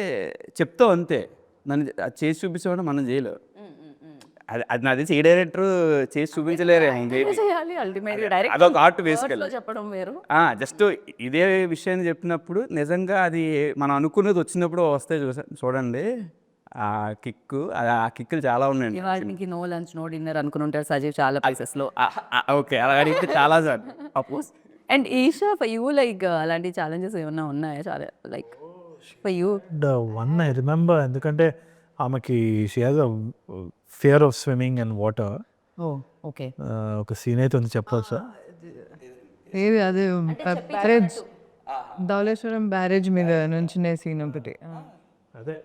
చెప్తావు అంతే, నన్ను చేసి చూపించడం మనం చేయలేవు. అది నాది ఏ డైరెక్టర్ చేసి చూపించలేరేమో. అదొక ఆర్ట్ వేసుకెళ్ళి చెప్పడం వేరు. జస్ట్ ఇదే విషయాన్ని చెప్పినప్పుడు నిజంగా అది మనం అనుకున్నది వచ్చినప్పుడు వస్తే చూడండి ఆ కిక్కులు చాలా ఉన్నాయండి. వాటికి నో లంచ్ నో డిన్నర్ అనుకుని ఉంటారు సజీవ్ చాలా ప్లేసెస్ లో. ఓకే, అలాగే చాలా sir. And Esha for you like అలాంటి ఛాలెంజెస్ ఏమన్నా ఉన్నాయా? చాలా like for you. The one I remember, ఎందుకంటే ఆమెకి she has a fear of swimming and water. Okay, ఒక సీన్ అయితే ఉంది, చెప్పొచ్చా? ఏది అదే బ్యారేజ్, ధవళేశ్వరం బ్యారేజ్ మీద నుంచి సీన్ ఒకటి. అదే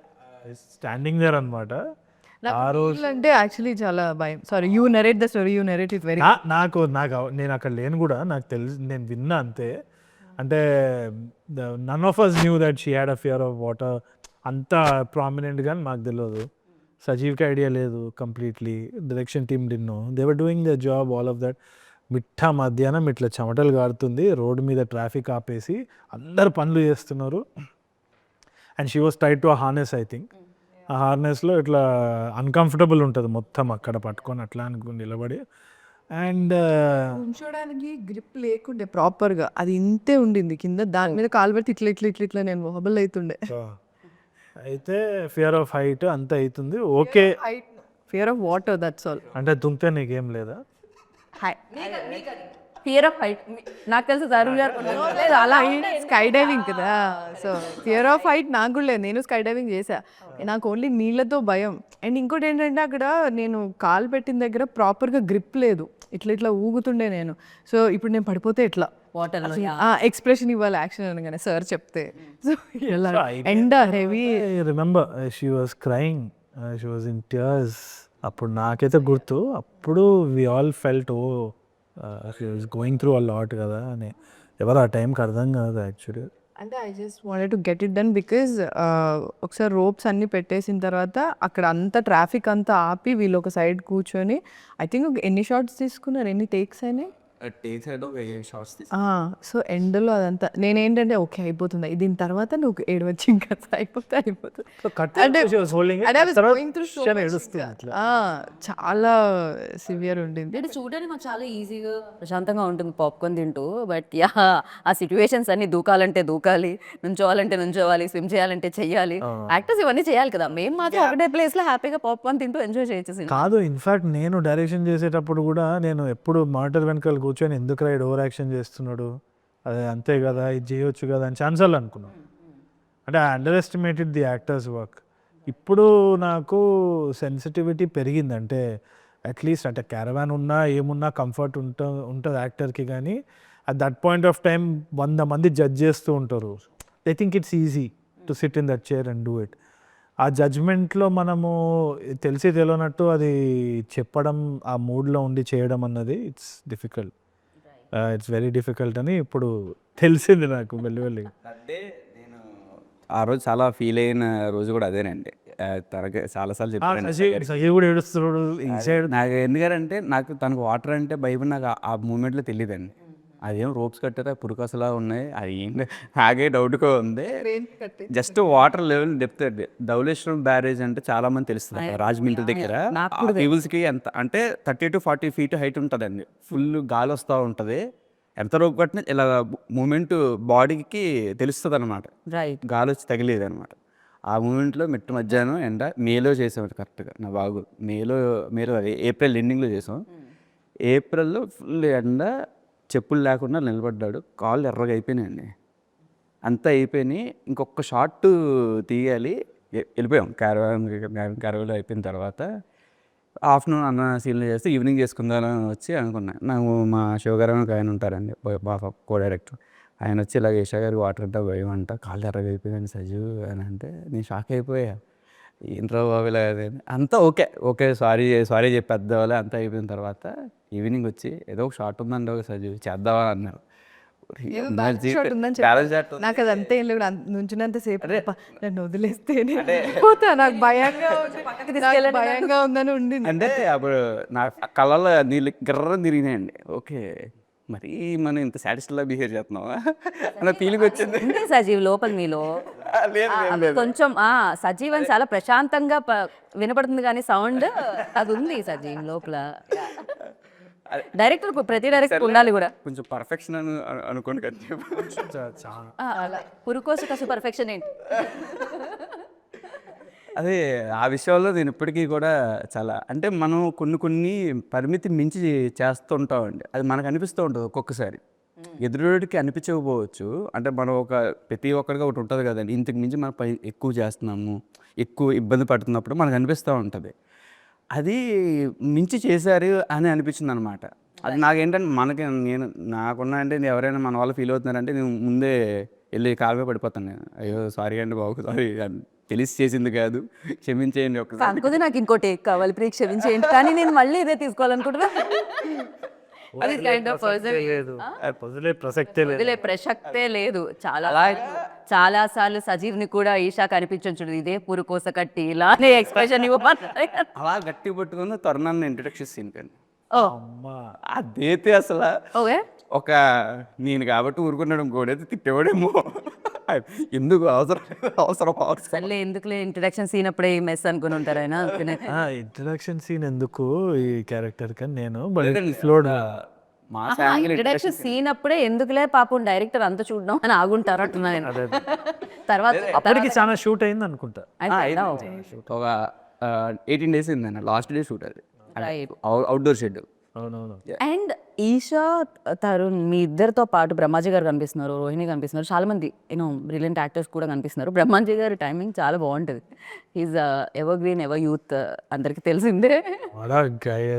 స్టాండింగ్ దేర్ అనమాట. ఆ రోజు అంటే యాక్చువల్లీ చాలా భయం. Sorry, you narrate the story, you narrate it very. నాకు నేను అక్కడ లేను కూడా, నాకు తెలుసు, నేను విన్నా అంతే. అంటే none of us knew that she had a fear of water అంత ప్రామినెంట్గా మాకు తెలియదు. సజీవ్కి ఐడియా లేదు completely. Direction team did know. They were doing the job, all of that. మధ్యాహ్నం ఇట్లా చెమటలు కారుతుంది, రోడ్డు మీద ట్రాఫిక్ ఆపేసి అందరు పనులు చేస్తున్నారు. And she was tied to a harness. I think ఆ హార్నెస్లో ఇట్లా అన్కంఫర్టబుల్ ఉంటుంది మొత్తం అక్కడ పట్టుకొని అట్లా అనుకుని నిలబడి. అండ్ ఉంచడానికి గ్రిప్ లేకుండే ప్రాపర్గా, అది ఇంతే ఉండింది కింద. దాని మీద కాలు పెడితే ఇట్లా నేను మొబైల్ అవుతుండే. అయితే ఫియర్ ఆఫ్ హైట్ అంత అవుతుంది. Okay, fear of water, that's all. అంటే దుంకితే నీకేం లేదా? ఫియర్ ఆఫ్ హైట్ నాకు తెలుసు తరుణ్ గారు లేదు, అలా స్కై డైవింగ్ కదా. సో ఫియర్ ఆఫ్ హైట్ నాకు కూడా లేదు. నేను స్కై డైవింగ్ చేశా. నాకు ఓన్లీ నీళ్ళతో భయం. అండ్ ఇంకోటి ఏంటంటే అక్కడ నేను కాలు పెట్టిన దగ్గర ప్రాపర్గా గ్రిప్ లేదు, ఇట్లా ఊగుతుండే నేను. సో ఇప్పుడు నేను పడిపోతే ఎట్లా వాటర్ ఎక్స్ప్రెషన్ ఇవ్వాలి యాక్షన్ అనగానే సార్ చెప్తే. సో ఎలా end heavy. Remember she was crying, she was in tears. అప్పుడు నాకైతే గుర్తు, అప్పుడు we all felt oh she was going through a lot కదా అని. ఎవరు ఆ టైంకి అర్థం కాదు యాక్చువల్లీ. అంటే I just wanted to get it done because ఒకసారి రోప్స్ అన్నీ పెట్టేసిన తర్వాత అక్కడ అంతా ట్రాఫిక్ అంతా ఆపి వీళ్ళు ఒక సైడ్ కూర్చొని, ఐ థింక్ ఎన్ని షార్ట్స్ తీసుకున్నారు, ఎన్ని టేక్స్ అయినాయి? టేక్స్ అయితే ఒక 7 షార్ట్స్ సో ఎండ్లో అదంతా నేనేంటంటే ఓకే అయిపోతుంది దీని తర్వాత నువ్వు ఏడవచ్చు ఇంకా అయిపోతుంది అంటే and I was going through so much ఇంకా. చాలా సివియర్ ఉండింది అంటే చూడడానికి మాకు చాలా ఈజీగా ప్రశాంతంగా ఉంటుంది పాప్కార్న్ తింటూ, బట్ యా ఆ సిచ్యువేషన్స్ అన్ని దూకాలంటే దూకాలి, నుంచోవాలంటే నుంచోవాలి, స్విమ్ చేయాలంటే చెయ్యాలి, యాక్టర్స్ ఇవన్నీ చేయాలి కదా. మేము మాత్రం ఒకటే ప్లేస్ లో హ్యాపీగా పాప్కార్న్ తింటూ ఎంజాయ్ చేయొచ్చు సినిమా. కాదు, ఇన్ఫాక్ట్ నేను డైరెక్షన్ చేసేటప్పుడు కూడా నేను ఎప్పుడు మానిటర్ వెనకాల కూర్చొని ఎందుకు రైడ్ ఓవర్ యాక్షన్ చేస్తున్నాడు, అదే అంతే కదా ఇది చేయొచ్చు కదా అని ఛాన్సాలు అనుకున్నాను. అంటే I under estimated the actors work. ఇప్పుడు నాకు సెన్సిటివిటీ పెరిగింది. అంటే అట్లీస్ట్ అంటే క్యారవాన్ ఉన్నా ఏమున్నా కంఫర్ట్ ఉంటుంది యాక్టర్కి, కానీ at that point of time 100 మంది జడ్జ్ చేస్తూ ఉంటారు. I think it's easy to SIT in that chair and do it. ఆ జడ్జ్మెంట్లో మనము తెలిసి తెలియనట్టు అది చెప్పడం, ఆ మూడ్లో ఉండి చేయడం అన్నది it's difficult, it's very difficult అని ఇప్పుడు తెలిసింది నాకు మెల్లిమెల్లిగా. అంటే నేను ఆ రోజు చాలా ఫీల్ అయిన రోజు కూడా అదేనండి. తనకి చాలాసార్లు చెప్పాను. సజీవ్ కూడా ఏడుస్తున్నాడు ఈ సైడ్. నాకు ఎందుకంటే నాకు తనకు వాటర్ అంటే భయం నాకు ఆ మూమెంట్లో తెలియదండి. అదేం రోప్స్ కట్టారా పురుకసలా ఉన్నాయి, అది ఏంటి నాకే డౌట్గా ఉంది. జస్ట్ వాటర్ లెవెల్ డెప్త్ అండి. ధవళేశ్వరం బ్యారేజ్ అంటే చాలా మంది తెలుస్తుంది అక్కడ రాజమండ్రి దగ్గర. పీపుల్స్కి ఎంత అంటే 30 to 40 feet హైట్ ఉంటుందండి. ఫుల్ గాలి వస్తూ ఉంటుంది. ఎంత రోప్ కట్టినా ఇలా మూమెంట్ బాడీకి తెలుస్తుంది అనమాట. గాలి వచ్చి తగిలేదు అనమాట. ఆ మూమెంట్లో మిట్ట మధ్యాహ్నం ఎండ మేలో చేసాం కరెక్ట్గా. నా బాగు మేలో అది ఏప్రిల్ ఎండింగ్లో చేసాం. ఏప్రిల్లో ఫుల్ ఎండ, చెప్పులు లేకుండా నిలబడ్డాడు. కాళ్ళు ఎర్రగా అయిపోయినాయండి. అంతా అయిపోయినాయి. ఇంకొక షాట్ తీయాలి, వెళ్ళిపోయాం. క్యారవాన్లో అయిపోయిన తర్వాత ఆఫ్టర్నూన్ అన్న సీన్లు చేస్తే ఈవినింగ్ చేసుకుందామని వచ్చి అనుకున్నాను. నాకు మా శివగారు ఆయన ఉంటారండి, బాగా కో డైరెక్టర్. ఆయన వచ్చి ఇలాగ ఈషా గారికి వాటర్ అంటే భయం అంట, కాళ్ళు ఎర్రగా అయిపోయాను సజీవ్ అని అంటే నేను షాక్ అయిపోయా. ఏంట్రా బాబు ఇలా అంతా ఓకే సారీ చెప్పి పెద్దవాళ్ళే అంతా అయిపోయిన తర్వాత ఈవినింగ్ వచ్చి ఏదో ఒక షార్ట్ ఉందండి ఒక సజీవ్ చేద్దామా అన్నారు. నాకు అది అంతే ఏం లేదు. నుంచినంత సేపు నన్ను వదిలేస్తే పోతా, నాకు భయంగా ఉందని ఉండింది. అంటే అప్పుడు నా కళ్ళలో నీళ్ళు గిర్ర తిరిగినాయండి. ఓకే మరి మనం ఇంత సాటిస్ఫైడ్గా బిహేవ్ చేస్తున్నావా అన్న ఫీలింగ్ వచ్చింది. సజీవ్ లోపల మీలో కొంచెం సజీవ్ అని చాలా ప్రశాంతంగా వినపడుతుంది, కానీ సౌండ్ అది ఉంది సజీవ్ లోపల. డైరెక్టర్ ప్రతి డైరెక్టర్ ఉండాలి కూడా కొంచెం పర్ఫెక్షన్ అనుకోండి కదా. పురుకోసు కసు పర్ఫెక్షన్ ఏంటి అదే ఆ విషయంలో నేను ఇప్పటికీ కూడా చాలా అంటే మనం కొన్ని పరిమితి మించి చేస్తుంటామండి. అది మనకు అనిపిస్తూ ఉంటుంది ఒక్కొక్కసారి. ఎదురుడికి అనిపించకపోవచ్చు. అంటే మనం ప్రతి ఒక్కరిగా ఒకటి ఉంటుంది కదండి, ఇంతకు మించి మనం ఎక్కువ చేస్తున్నాము, ఎక్కువ ఇబ్బంది పడుతున్నప్పుడు మనకు అనిపిస్తూ ఉంటుంది. అది మించి చేశారు అని అనిపించింది అనమాట. అది నాకేంటంటే నాకున్నా అంటే ఎవరైనా మన వాళ్ళు ఫీల్ అవుతున్నారంటే నేను ముందే వెళ్ళి కాలమే పడిపోతాను. నేను అయ్యో సారీ అండి బాబు, సారీ తెలిసి చేసింది కాదు, క్షమించేయండి. కాకపోతే నాకు ఇంకో టేక్ కావాలి, ప్లీజ్ క్షమించేయండి, కానీ నేను మళ్ళీ ఇదే తీసుకోవాలనుకుంటున్నా. ప్రసక్తే లేదు. చాలా సార్లు సజీవ్ ని కూడా ఈషా కనిపించు, ఇదే పురుకోస కట్టి ఇలానే ఎక్స్ప్రెషన్ ఇవ్వమని అలా గట్టి పట్టుకుని త్వరనాన్ని ఇంట్రడక్షన్ సీన్ కండి. అదైతే అసలు ఒక నేను కాబట్టి ఊరుకున్నాడు, ఇంకోడైతే తిట్టేవాడేమో. ఎందుకు అవసరం ఎందుకులే ఇంట్రడక్షన్ సీన్ అప్పుడే మెస్ అనుకుని ఉంటారు ఆయన. ఇంట్రడక్షన్ సీన్ ఎందుకు ఈ క్యారెక్టర్ కానీ నేను ఇంట్రడక్షన్ సీన్ అప్పుడే ఎందుకులే పాపం డైరెక్టర్ అంత చూడడం అని ఆగుంటారు అంటున్నా నేను. తర్వాత అప్పటికి చాలా షూట్ అయింది అనుకుంటా. ఒక 18 days అయిందన్న, లాస్ట్ డే షూట్ అది outdoor sched. And Esha, Tarun మీ ఇద్దరితో పాటు బ్రహ్మాజీ గారు కనిపిస్తున్నారు, రోహిణి కనిపిస్తున్నారు, చాలా మంది బ్రిలియంట్ యాక్టర్స్ కూడా కనిపిస్తున్నారు. బ్రహ్మాజీ గారి టైమింగ్ చాలా బాగుంటుంది. Is ever green, ever youth, అందరికి తెలిసిందే.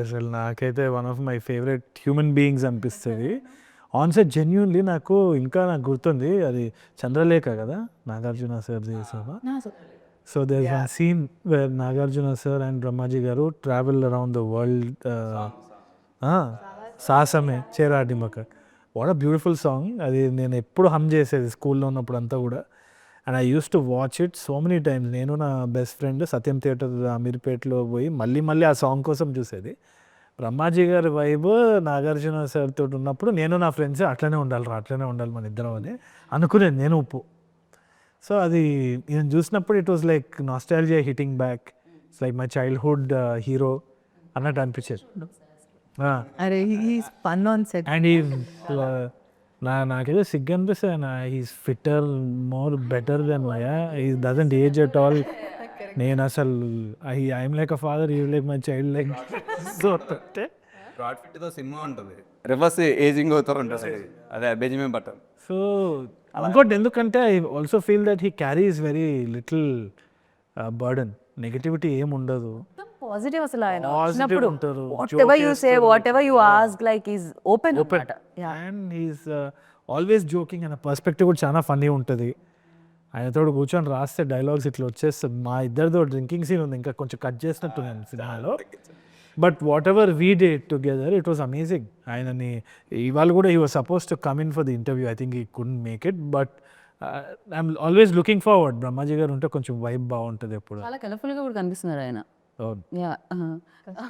అసలు నాకైతే one of my favourite human beings అనిపిస్తుంది ఆన్ సెట్. జెన్యూన్లీ నాకు గుర్తుంది, అది చంద్రలేఖ కదా, నాగార్జున సార్ చేసావా. So there's one scene where Nagarjuna sir and Brahmaji garu travel around the world. Saasame Cheradimaka. What a beautiful song. Adi nenu eppudu hum chesedi school lo unnappudu anta kuda. And I used to watch it so many times. Nenu na best friend Satyam Theatre Amirpet lo poyi malli aa song kosam chusedi. Brahmaji గారి vibe Nagarjuna sir తోటి ఉన్నప్పుడు నేను నా friends అట్లనే ఉండాలి మన ఇద్దరం అని అనుకునేది నేను ఉప్పు. సో అది నేను చూసినప్పుడు it was like nostalgia hitting back. It's like my childhood hero అన్నట్టు అనిపించేది. అరే he's fun on set. And నాకేదో సిగ్గు అనిపిస్తుంది. He's fitter more better than మయా. He doesn't age at all. నేను అసలు I'm like a father, you like my child like. So Brad ఫిట్తో సినిమా ఉంటుంది, రివర్స్ ఏజింగ్ అవుతారు ఉంటుంది, అదే బెంజమిన్ బట్టన్. సో ఇంకోటి ఎందుకంటే I also feel that he carries very little burden. Negativity ఏం ఉండదు. పాజిటివ్ అసలు ఆయన Positive వచ్చినప్పుడు ఉంటారు, what joke ever you say, what ever you ask, like is open. And he's always joking అనే perspective కూడా చాలా ఫన్నీ ఉంటుంది. ఆయనతో కూర్చొని రాస్తే డైలాగ్స్ ఇట్లా వచ్చేస్తుంది. మా ఇద్దరితో డ్రింకింగ్ సీన్ ఉంది, ఇంకా కొంచెం కట్ చేసినట్టు నేను సినిమాలో. But what ever we day together it was amazing. ఆయనని ఇవాళ కూడా he was suppose to come in for the interview. I think he couldn't make it, but I'm always looking forward. Brahmaji గారు ఉంటే కొంచెం వైబ్ బాగుంటుంది ఎప్పుడు. చాలా కలర్ఫుల్ గా కూడా కనిపిస్తున్నారు ఆయన.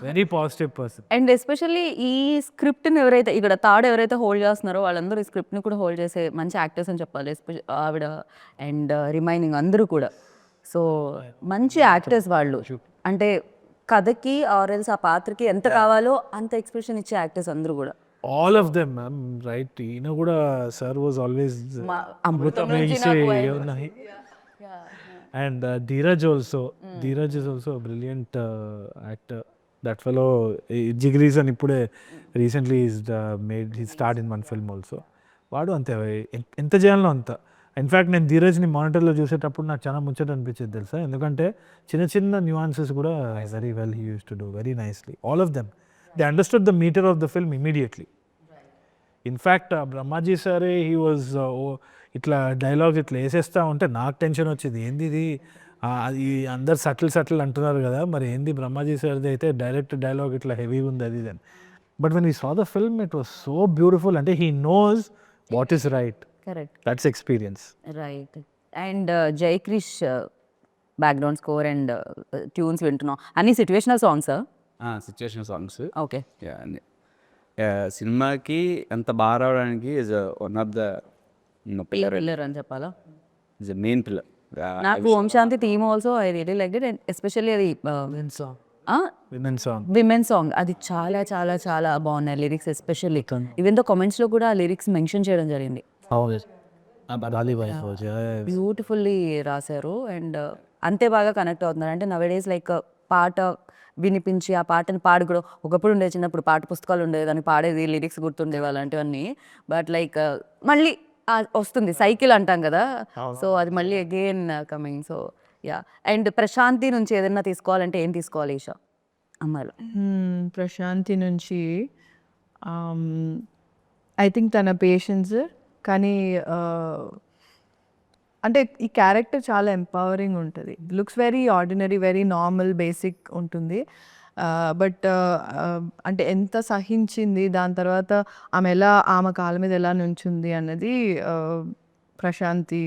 Very positive person. And especially ఈ స్క్రిప్ట్ని ఎవరైతే ఇక్కడ థర్డ్ ఎవరైతే హోల్డ్ చేస్తున్నారో వాళ్ళందరూ ఈ స్క్రిప్ట్ని కూడా హోల్డ్ చేసే మంచి యాక్టర్స్ అని చెప్పాలి. ఆవిడ అండ్ రిమైనింగ్ అందరూ కూడా. సో మంచి యాక్టర్స్ వాళ్ళు. అంటే కథకి ఆర్ఎల్స్ ఆ పాత్రకి ఎంత కావాలో అంత ఎక్స్ప్రెషన్ ఇచ్చే యాక్టర్స్ అందరూ కూడా. All of them ma'am, right. ఈయన కూడా సార్ వాజ్ ఆల్వేస్ అమృతం ఉన్నాయి. And Dheeraj also. Dheeraj is also a brilliant actor. That fellow, Jigris and Ippude recently is made his start in one film also. వాడు అంతే ఎంత చేయాలో అంత. In fact నేను ధీరజ్ని మానిటర్లో చూసేటప్పుడు నాకు చాలా ముచ్చట అనిపించేది తెలుసా. ఎందుకంటే చిన్న చిన్న న్యూఆన్సెస్ కూడా very well he use to do very nicely. All of them they understood the meter of the film immediately. In fact Brahmaji సారే హీ వాజ్ ఇట్లా డైలాగ్స్ ఇట్లా వేసేస్తా ఉంటే నాకు టెన్షన్ వచ్చేది. ఏంది ఇది, అది అందరు సటిల్ అంటున్నారు కదా, మరి ఏంది బ్రహ్మాజీ సార్ది అయితే డైరెక్ట్ డైలాగ్ ఇట్లా హెవీగా ఉంది అది అని. But when we saw the film it was so beautiful. అంటే he knows what is right. Correct, that's experience. Right. And Jayakrish background score and tunes వింటున్నాం. అన్ని situational songs. Situation songs. Okay. సినిమాకి ఎంత బాగా రావడానికి is one of the pillar అని చెప్పాలా. Is main pillar. నాకు Om Shanti theme also I really like it. And especially అది విమెన్ సాంగ్ అది చాలా చాలా చాలా బాగున్నాయి లిరిక్స్. ఎస్పెషల్లీ ఈవెన్ దో కామెంట్స్లో కూడా లిరిక్స్ మెన్షన్ చేయడం జరిగింది. బ్యూటిఫుల్లీ రాశారు. అండ్ అంతే బాగా కనెక్ట్ అవుతున్నారు. అంటే నవేడేస్ లైక్ పాట వినిపించి ఆ పాటని పాడు కూడా ఒకప్పుడు ఉండే, చిన్నప్పుడు పాట పుస్తకాలు ఉండేది, దానికి పాడేది, లిరిక్స్ గుర్తుండేవి అలాంటివన్నీ. బట్ లైక్ మళ్ళీ వస్తుంది సైకిల్ అంటాం కదా, సో అది మళ్ళీ again coming. So yeah. And Prashanti నుంచి ఏదైనా తీసుకోవాలంటే ఏం తీసుకోవాలి ఈషా అమ్మాయిలో? ప్రశాంతి నుంచి ఐ థింక్ తన పేషెన్స్. కానీ అంటే ఈ క్యారెక్టర్ చాలా ఎంపవరింగ్ ఉంటుంది. Looks very ordinary, very normal, basic ఉంటుంది. బట్ అంటే ఎంత సహించింది, దాని తర్వాత ఆమె ఎలా ఆమె కాళ్ళ మీద ఎలా నుంచుంది అన్నది ప్రశాంతి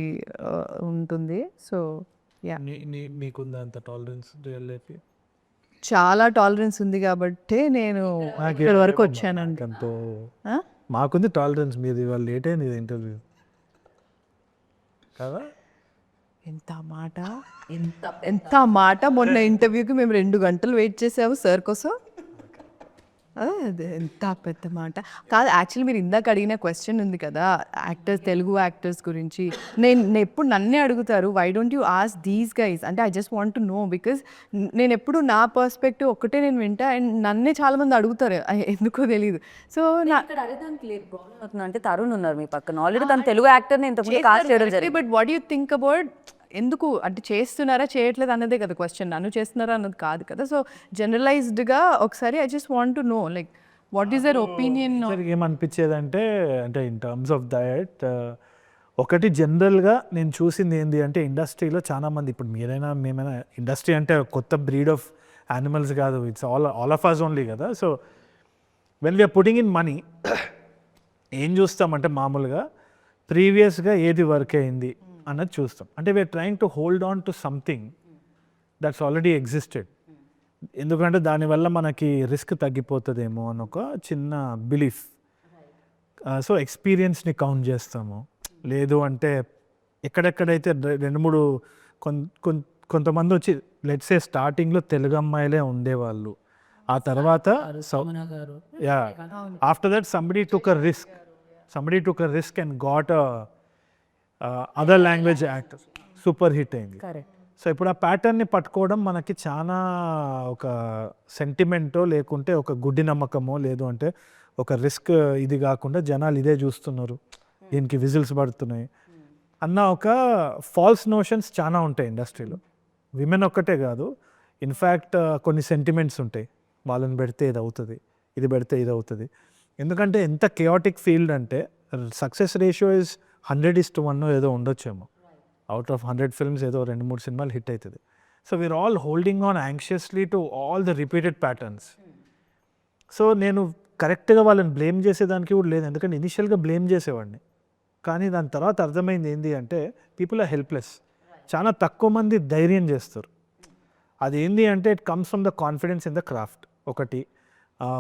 ఉంటుంది. సో యా, మీకుందా అంత టాలరెన్స్ రియల్ లైఫ్? చాలా టాలరెన్స్ ఉంది కాబట్టి నేను ఇక్కడ వరకు వచ్చానండి. మాకుంది టాలరెన్స్. మీది ఇవాళ లేట్ అయింది ఇది ఇంటర్వ్యూ కదా. ఎంత మాట మొన్న ఇంటర్వ్యూకి మేము 2 గంటలు వెయిట్ చేసాము సార్ కోసం. అదే ఎంత పెద్ద మాట కాదు. యాక్చువల్లీ మీరు ఇందాక అడిగిన క్వశ్చన్ ఉంది కదా యాక్టర్స్, తెలుగు యాక్టర్స్ గురించి. నేను ఎప్పుడు నన్నే అడుగుతారు, why don't you ask these guys అంటే I just want to know. Because నేను ఎప్పుడు నా పర్స్పెక్టివ్ ఒక్కటే నేను వింటా, అండ్ నన్నే చాలా మంది అడుగుతారు, ఎందుకో తెలియదు. సో అంటే తరుణ్ ఉన్నారు మీ పక్కన, ఆల్రెడీ తను తెలుగు యాక్టర్ ఇంతకుముందు కాస్ట్ చేయడం జరిగింది. But what you think about ఎందుకు అంటే చేస్తున్నారా చేయట్లేదు అన్నదే కదా క్వశ్చన్, నన్ను చేస్తున్నారా అన్నది కాదు కదా. సో జనరలైజ్డ్గా ఒకసారి I just want to know like what is their opinion. ఏమనిపించేది అంటే ఇన్ టర్మ్స్ ఆఫ్ దట్ ఒకటి జనరల్గా నేను చూసింది ఏంటి అంటే ఇండస్ట్రీలో చాలామంది, ఇప్పుడు మీరైనా మేమైనా, ఇండస్ట్రీ అంటే కొత్త బ్రీడ్ ఆఫ్ యానిమల్స్ కాదు, it's all of us only కదా. So when we're putting in money ఏం చూస్తామంటే మామూలుగా ప్రీవియస్గా ఏది వర్క్ అయింది అన్నది చూస్తాం. అంటే we are trying to hold on to something that's already existed. ఎందుకంటే దానివల్ల మనకి రిస్క్ తగ్గిపోతుందేమో అని ఒక చిన్న బిలీఫ్. సో ఎక్స్పీరియన్స్ని కౌంట్ చేస్తాము. లేదు అంటే ఎక్కడెక్కడైతే 2-3 కొంతమంది వచ్చి లెట్సే స్టార్టింగ్లో తెలుగు అమ్మాయిలే ఉండేవాళ్ళు, ఆ తర్వాత after that somebody took a risk and got other language actor, super hit అయింది. కరెక్ట్. సో ఇప్పుడు ఆ ప్యాటర్న్ని పట్టుకోవడం మనకి చాలా ఒక సెంటిమెంటో లేకుంటే ఒక గుడ్డి నమ్మకమో, లేదు అంటే ఒక రిస్క్ ఇది కాకుండా జనాలు ఇదే చూస్తున్నారు, దీనికి విజిల్స్ పడుతున్నాయి అన్న ఒక ఫాల్స్ నోషన్స్ చాలా ఉంటాయి ఇండస్ట్రీలో. విమెన్ ఒక్కటే కాదు, ఇన్ఫ్యాక్ట్ కొన్ని సెంటిమెంట్స్ ఉంటాయి, వాళ్ళని పెడితే ఇది అవుతుంది, ఇది పెడితే ఇది అవుతుంది. ఎందుకంటే ఎంత కెయాటిక్ ఫీల్డ్ అంటే సక్సెస్ రేషియో ఇస్ 100:1 ఏదో ఉండొచ్చేమో. అవుట్ ఆఫ్ 100 ఫిల్మ్స్ ఏదో 2-3 సినిమాలు హిట్ అవుతుంది. So we're all holding on anxiously to all the repeated patterns. So నేను కరెక్ట్గా వాళ్ళని బ్లేమ్ చేసేదానికి కూడా లేదు, ఎందుకంటే ఇనిషియల్గా బ్లేమ్ చేసేవాడిని. కానీ దాని తర్వాత అర్థమైంది ఏంటి అంటే పీపుల్ ఆర్ హెల్ప్లెస్. చాలా తక్కువ మంది ధైర్యం చేస్తారు. అది ఏంటి అంటే it comes from the confidence in the craft ఒకటి.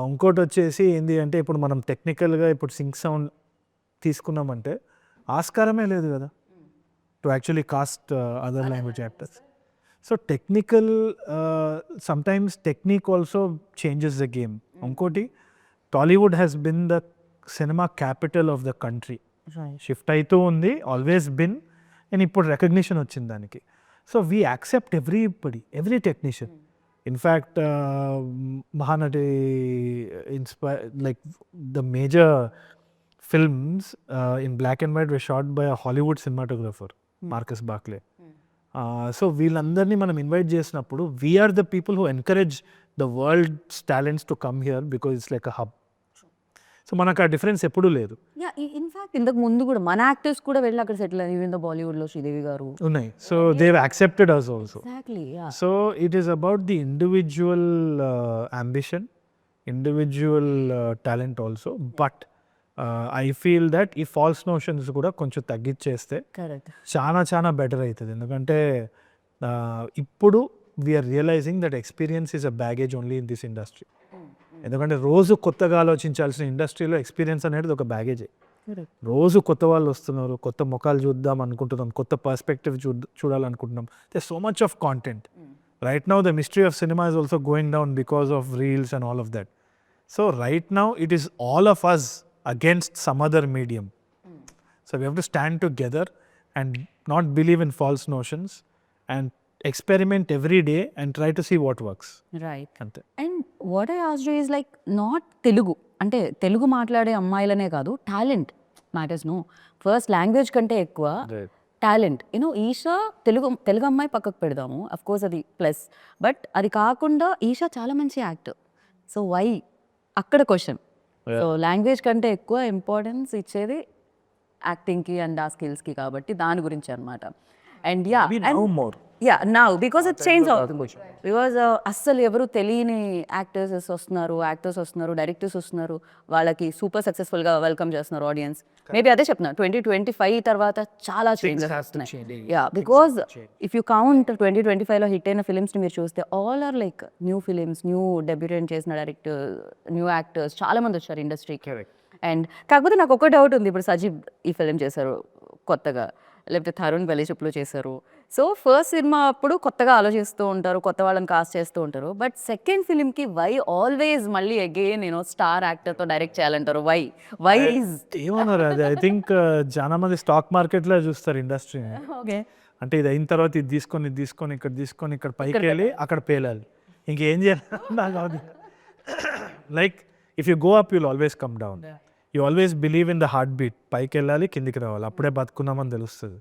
ఇంకోటి వచ్చేసి ఏంటి అంటే ఇప్పుడు మనం టెక్నికల్గా ఇప్పుడు సింక్ సౌండ్ తీసుకున్నామంటే ఆస్కారమే లేదు కదా to actually cast other language actors. So technical sometimes technique also changes the game. ఇంకోటి Tollywood has been the cinema capital of the country. Shift అవుతూ ఉంది, ఆల్వేస్ బిన్, అండ్ ఇప్పుడు రికగ్నిషన్ వచ్చింది దానికి. So we accept every technician. In fact Mahanati like the major films in black and white were shot by a Hollywood cinematographer, Marcus Barclay. So వీళ్ళందరినీ మనం invite చేసినప్పుడు we are the people who encourage the world's talents to come here because it's like a hub. So మనకు ఆ difference ఎప్పుడూ లేదు. In fact ఇంతకు ముందు కూడా మన యాక్టర్స్ కూడా వెళ్ళి అక్కడ సెటిల్ అయ్యి, ఈవెన్ ద బాలీవుడ్లో శ్రీదేవి గారు ఉన్నాయి. So they have accepted us also. Exactly. So it is about the individual ambition, individual talent also. But I feel that ఈ ఫాల్స్ నోషన్స్ కూడా కొంచెం తగ్గించేస్తే కరెక్ట్, చాలా బెటర్ అవుతుంది. ఎందుకంటే ఇప్పుడు we are realizing that experience is a baggage only in this industry. ఎందుకంటే రోజు కొత్తగా ఆలోచించాల్సిన ఇండస్ట్రీలో ఎక్స్పీరియన్స్ అనేది ఒక బ్యాగేజే. రోజు కొత్త వాళ్ళు వస్తున్నారు, కొత్త ముఖాలు చూద్దాం అనుకుంటున్నాం, కొత్త పర్స్పెక్టివ్ చూడాలనుకుంటున్నాం. They so much of content. Right now the mystery of cinema is also going down because of reels and all of that. So right now it is all of us against some other medium. So we have to stand together and not believe in false notions and experiment every day and try to see what works. Right. Ante. And what I asked you is like not Telugu అంటే తెలుగు మాట్లాడే అమ్మాయిలనే కాదు, talent matters. No, first language కంటే ఎక్కువ talent. You know Esha Telugu అమ్మాయి పక్కకు పెడదాము, of course అది ప్లస్. బట్ అది కాకుండా ఈషా చాలా మంచి యాక్టర్. సో వై అక్కడ క్వశ్చన్. సో లాంగ్వేజ్ కంటే ఎక్కువ ఇంపార్టెన్స్ ఇచ్చేది యాక్టింగ్కి అండ్ ఆ స్కిల్స్కి, కాబట్టి దాని గురించి అనమాట. And now because it change అవుతుంది. బికాజ్ అస్సలు ఎవరు తెలియని యాక్టర్స్ వస్తున్నారు, డైరెక్టర్స్ వస్తున్నారు, వాళ్ళకి సూపర్ సక్సెస్ఫుల్గా వెల్కమ్ చేస్తున్నారు ఆడియన్స్. మేబీ అదే చెప్తున్నా, 2025 తర్వాత చాలా చేంజెస్ వస్తున్నాయి. బికాజ్ ఇఫ్ యూ కౌంట్ 2025లో హిట్ అయిన ఫిలిమ్స్ని మీరు చూస్తే all are like new films, new debutant చేసిన డైరెక్టర్, న్యూ యాక్టర్స్ చాలా మంది వచ్చారు ఇండస్ట్రీకి. అండ్ కాకపోతే నాకు ఒక డౌట్ ఉంది, ఇప్పుడు సజీవ్ ఈ ఫిలిం చేశారు కొత్తగా, లేకపోతే తరుణ్ పెళ్లిచూపులు చేశారు. సో ఫస్ట్ సినిమా అప్పుడు కొత్తగా ఆలోచిస్తూ ఉంటారు, కొత్త వాళ్ళని కాస్ట్ చేస్తూ ఉంటారు. బట్ సెకండ్ ఫిలింకి వై ఆల్వేస్ మళ్ళీ అగైన్ స్టార్ యాక్టర్తో డైరెక్ట్ చేయాలంటారు? వై ఈజ్ ఏమన్నారు అది? ఐ థింక్ చాలా మంది స్టాక్ మార్కెట్లో చూస్తారు ఇండస్ట్రీని. ఓకే, అంటే ఇది అయిన తర్వాత ఇది తీసుకొని ఇక్కడ పైకి వెళ్ళి అక్కడ పేలాలి, ఇంకేం చేయాలి నాకు అది. Like if you go up you'll always come down. You always believe in the heart beat. పైకి వెళ్ళాలి, కిందికి రావాలి, అప్పుడే బతుకున్నామని తెలుస్తుంది.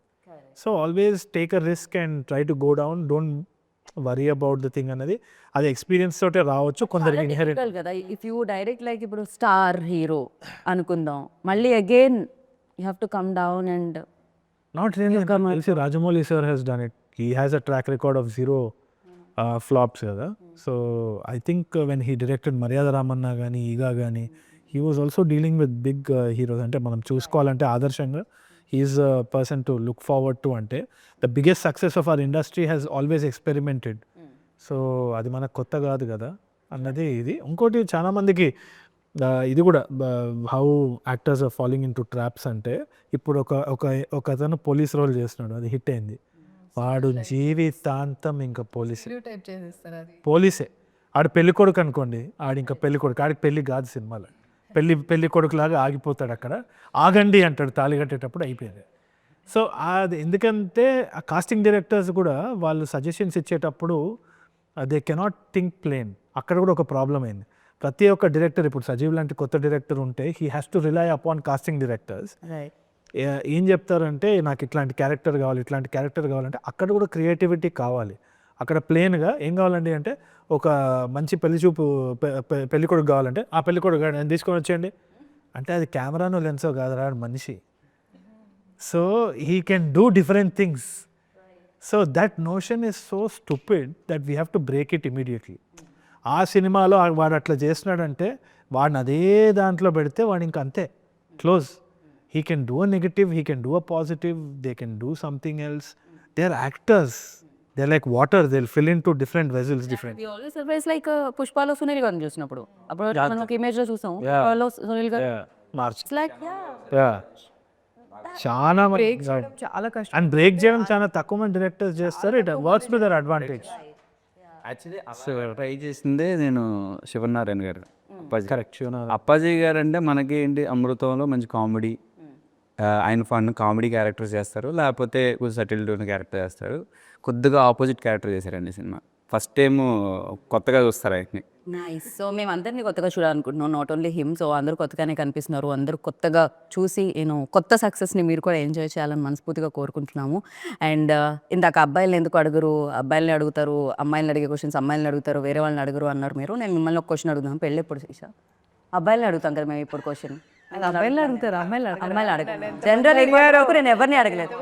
So always take a risk and try to go down, don't worry about the thing అనేది. అది experience తోటే రావచ్చు కొందరికి ఇన్హెరెంట్ కదా. ఇఫ్ యూ డైరెక్ట్ లైక్ ఇప్పుడు స్టార్ హీరో అనుకుందాం, మళ్ళీ again you have to come down and not really. తెలిసి Rajamouli sir has done it. He has a track record of 0 flops కదా. So I think when he directed Maryada Ramanna కానీ ఈగా కానీ, he was also dealing with big heroes. అంటే మనం చూసుకోవాలంటే ఆదర్శంగా he's a person to look forward to. అంటే the biggest success of our industry has always experimented so అది మనకు కొత్త కాదు కదా అన్నది ఇది. ఇంకోటి చాలామందికి ఇది కూడా how actors are following into traps అంటే, ఇప్పుడు ఒక అతను పోలీస్ రోల్ చేస్తున్నాడు, అది హిట్ అయింది, వాడు జీవితాంతం ఇంకా పోలీసే. ఆడు పెళ్లి కొడుకు అనుకోండి, ఆడు ఇంకా పెళ్లి కొడుకు, ఆడికి పెళ్లి కాదు సినిమాలో, పెళ్లి కొడుకులాగా ఆగిపోతాడు అక్కడ. ఆగండి అంటాడు తాళి కట్టేటప్పుడు, అయిపోయింది. సో అది ఎందుకంటే ఆ కాస్టింగ్ డైరెక్టర్స్ కూడా వాళ్ళు సజెషన్స్ ఇచ్చేటప్పుడు దే కెనాట్ థింక్ ప్లేన్. అక్కడ కూడా ఒక ప్రాబ్లం అయింది. ప్రతి ఒక్క డైరెక్టర్, ఇప్పుడు సజీవ్ లాంటి కొత్త డైరెక్టర్ ఉంటే he has to rely upon casting directors. ఏం చెప్తారంటే నాకు ఇట్లాంటి క్యారెక్టర్ కావాలంటే అక్కడ కూడా క్రియేటివిటీ కావాలి. అక్కడ ప్లేన్గా ఏం కావాలండి అంటే, ఒక మంచి పెళ్లి కొడుకు కావాలంటే ఆ పెళ్లి కొడుకు తీసుకొని వచ్చేయండి అంటే, అది కెమెరానో లెన్సో కాదురా, మనిషి. So he can do different things. So that notion is so stupid that we have to break it immediately. ఆ సినిమాలో వాడు అట్లా చేస్తున్నాడంటే వాడిని అదే దాంట్లో పెడితే వాడు ఇంకా అంతే, close. He can do a negative, he can do a positive, they can do something else. They're actors. They're like water, they'll fill into different vessels, different. We always surprise like పుష్పలో సునీల్ గారిని చూసినప్పుడు, అప్పుడు మనం ఒక image లో చూసాం, పుష్పలో సునీల్ గారు. March. It's like Yeah. చాలా చాలా కష్టం. అండ్ బ్రేక్ చేయడం చాలా తక్కువ మంది డైరెక్టర్స్ చేస్తారు. It works to their advantage. Actually అసలు ట్రై చేసిందే నేను శివనారాయణ గారు, కరెక్ట్. అప్పాజీ గారు అంటే మనకి ఏంటి, అమృతంలో మంచి కామెడీ, ఆయన ఫన్ కామెడీ క్యారెక్టర్స్ చేస్తారు, లేకపోతే కొంచెం సటిల్డ్ ఉన్న క్యారెక్టర్ చేస్తారు. కొద్దిగా ఆపోజిట్ క్యారెక్టర్ చేశారండి సినిమా. ఫస్ట్ టైం కొత్తగా చూస్తారు ఆయన్ని. నైస్. సో మేము అందరినీ కొత్తగా చూడాలనుకుంటున్నాం, నాట్ ఓన్లీ హిమ్. సో అందరూ కొత్తగానే కనిపిస్తున్నారు, అందరూ కొత్తగా చూసి కొత్త సక్సెస్ని మీరు కూడా ఎంజాయ్ చేయాలని మనస్ఫూర్తిగా కోరుకుంటున్నాము. అండ్ ఇందాక అబ్బాయిలు ఎందుకు అడుగురు, అబ్బాయిలని అడుగుతారు, అమ్మాయిలను అడిగే క్వశ్చన్స్ అమ్మాయిలను అడుగుతారు, వేరే వాళ్ళని అడుగురు అన్నారు మీరు. నేను మిమ్మల్ని ఒక క్వశ్చన్ అడుగుతాను, పెళ్ళి ఎప్పుడు చేసా? అబ్బాయిలని అడుగుతాం కదా మేము ఇప్పుడు క్వశ్చన్. అబ్బాయిలు అడుగుతారు, అమ్మాయిలు అడగలేదు. జనరల్ వరకు నేను ఎవరిని అడగలేదు,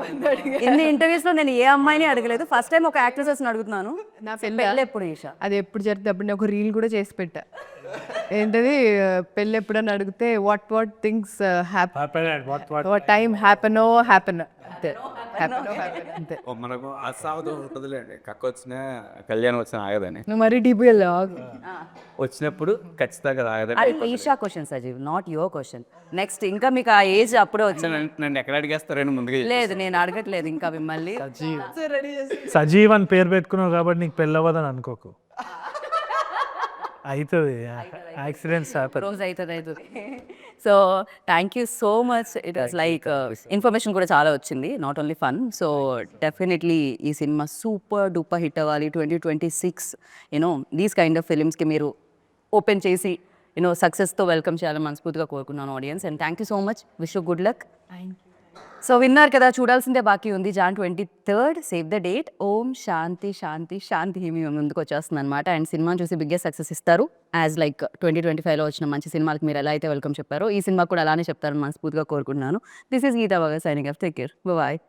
ఎన్ని ఇంటర్వ్యూస్ లో నేను ఏ అమ్మాయిని అడగలేదు. ఫస్ట్ టైం ఒక యాక్ట్రెసెస్ అడుగుతున్నాను, నా పెళ్ళి ఎప్పుడు చేసా? అది ఎప్పుడు జరిగితే అప్పుడు నేను ఒక రీల్ కూడా చేసి పెట్టా. ఏంటది, పెళ్ళి ఎప్పుడని అడిగితే what things what time happen అంతే. అంతే. మనకు అసావతం ఉంటుందిలేండి, కక్క వచ్చిన కళ్యాణం వచ్చిన ఆగదని. నువ్వు మరీ డీపీఎల్ వచ్చినప్పుడు ఖచ్చితంగా ఆగదని. Esha question Sajeev, not your question. Next ఇంకా మీకు ఆ ఏజ్ అప్పుడే వచ్చింది. నన్ను ఎక్కడ అడిగేస్తారని ముందుగా లేదు, నేను అడగట్లేదు ఇంకా మిమ్మల్ని. సజీవ్ అని పేరు పెట్టుకున్నావు కాబట్టి నీకు పెళ్ళవదని అనుకోకు, అవుతుంది. యాక్సిడెంట్స్ రోజు అవుతుంది. So thank you so much. It was like information కూడా చాలా వచ్చింది, not only fun. So definitely ఈ సినిమా సూపర్ డూపర్ హిట్ అవ్వాలి. 2026 దీస్ కైండ్ ఆఫ్ ఫిలిమ్స్కి మీరు ఓపెన్ చేసి సక్సెస్తో వెల్కమ్ చేయాలని మనస్ఫూర్తిగా కోరుకున్నాను audience. And thank you so much, wish you good luck. So విన్నారు కదా, చూడాల్సిందే బాకీ ఉంది. Jan 23rd, save the date. Om Shanti Shanti Shanti మీ ముందుకు వచ్చేస్తుంది అనమాట. అండ్ సినిమాని చూసి బిగ్గెస్ట్ సక్సెస్ ఇస్తారు. యాజ్ లైక్ 2025లో వచ్చిన మంచి సినిమాలకు మీరు ఎలా అయితే వెల్కమ్ చెప్పారో, ఈ సినిమా కూడా అలానే చెప్తారని మనస్ఫూర్తిగా కోరుకుంటున్నాను. దిస్ ఈస్ గీతా బాగా signing off. Take care, bye.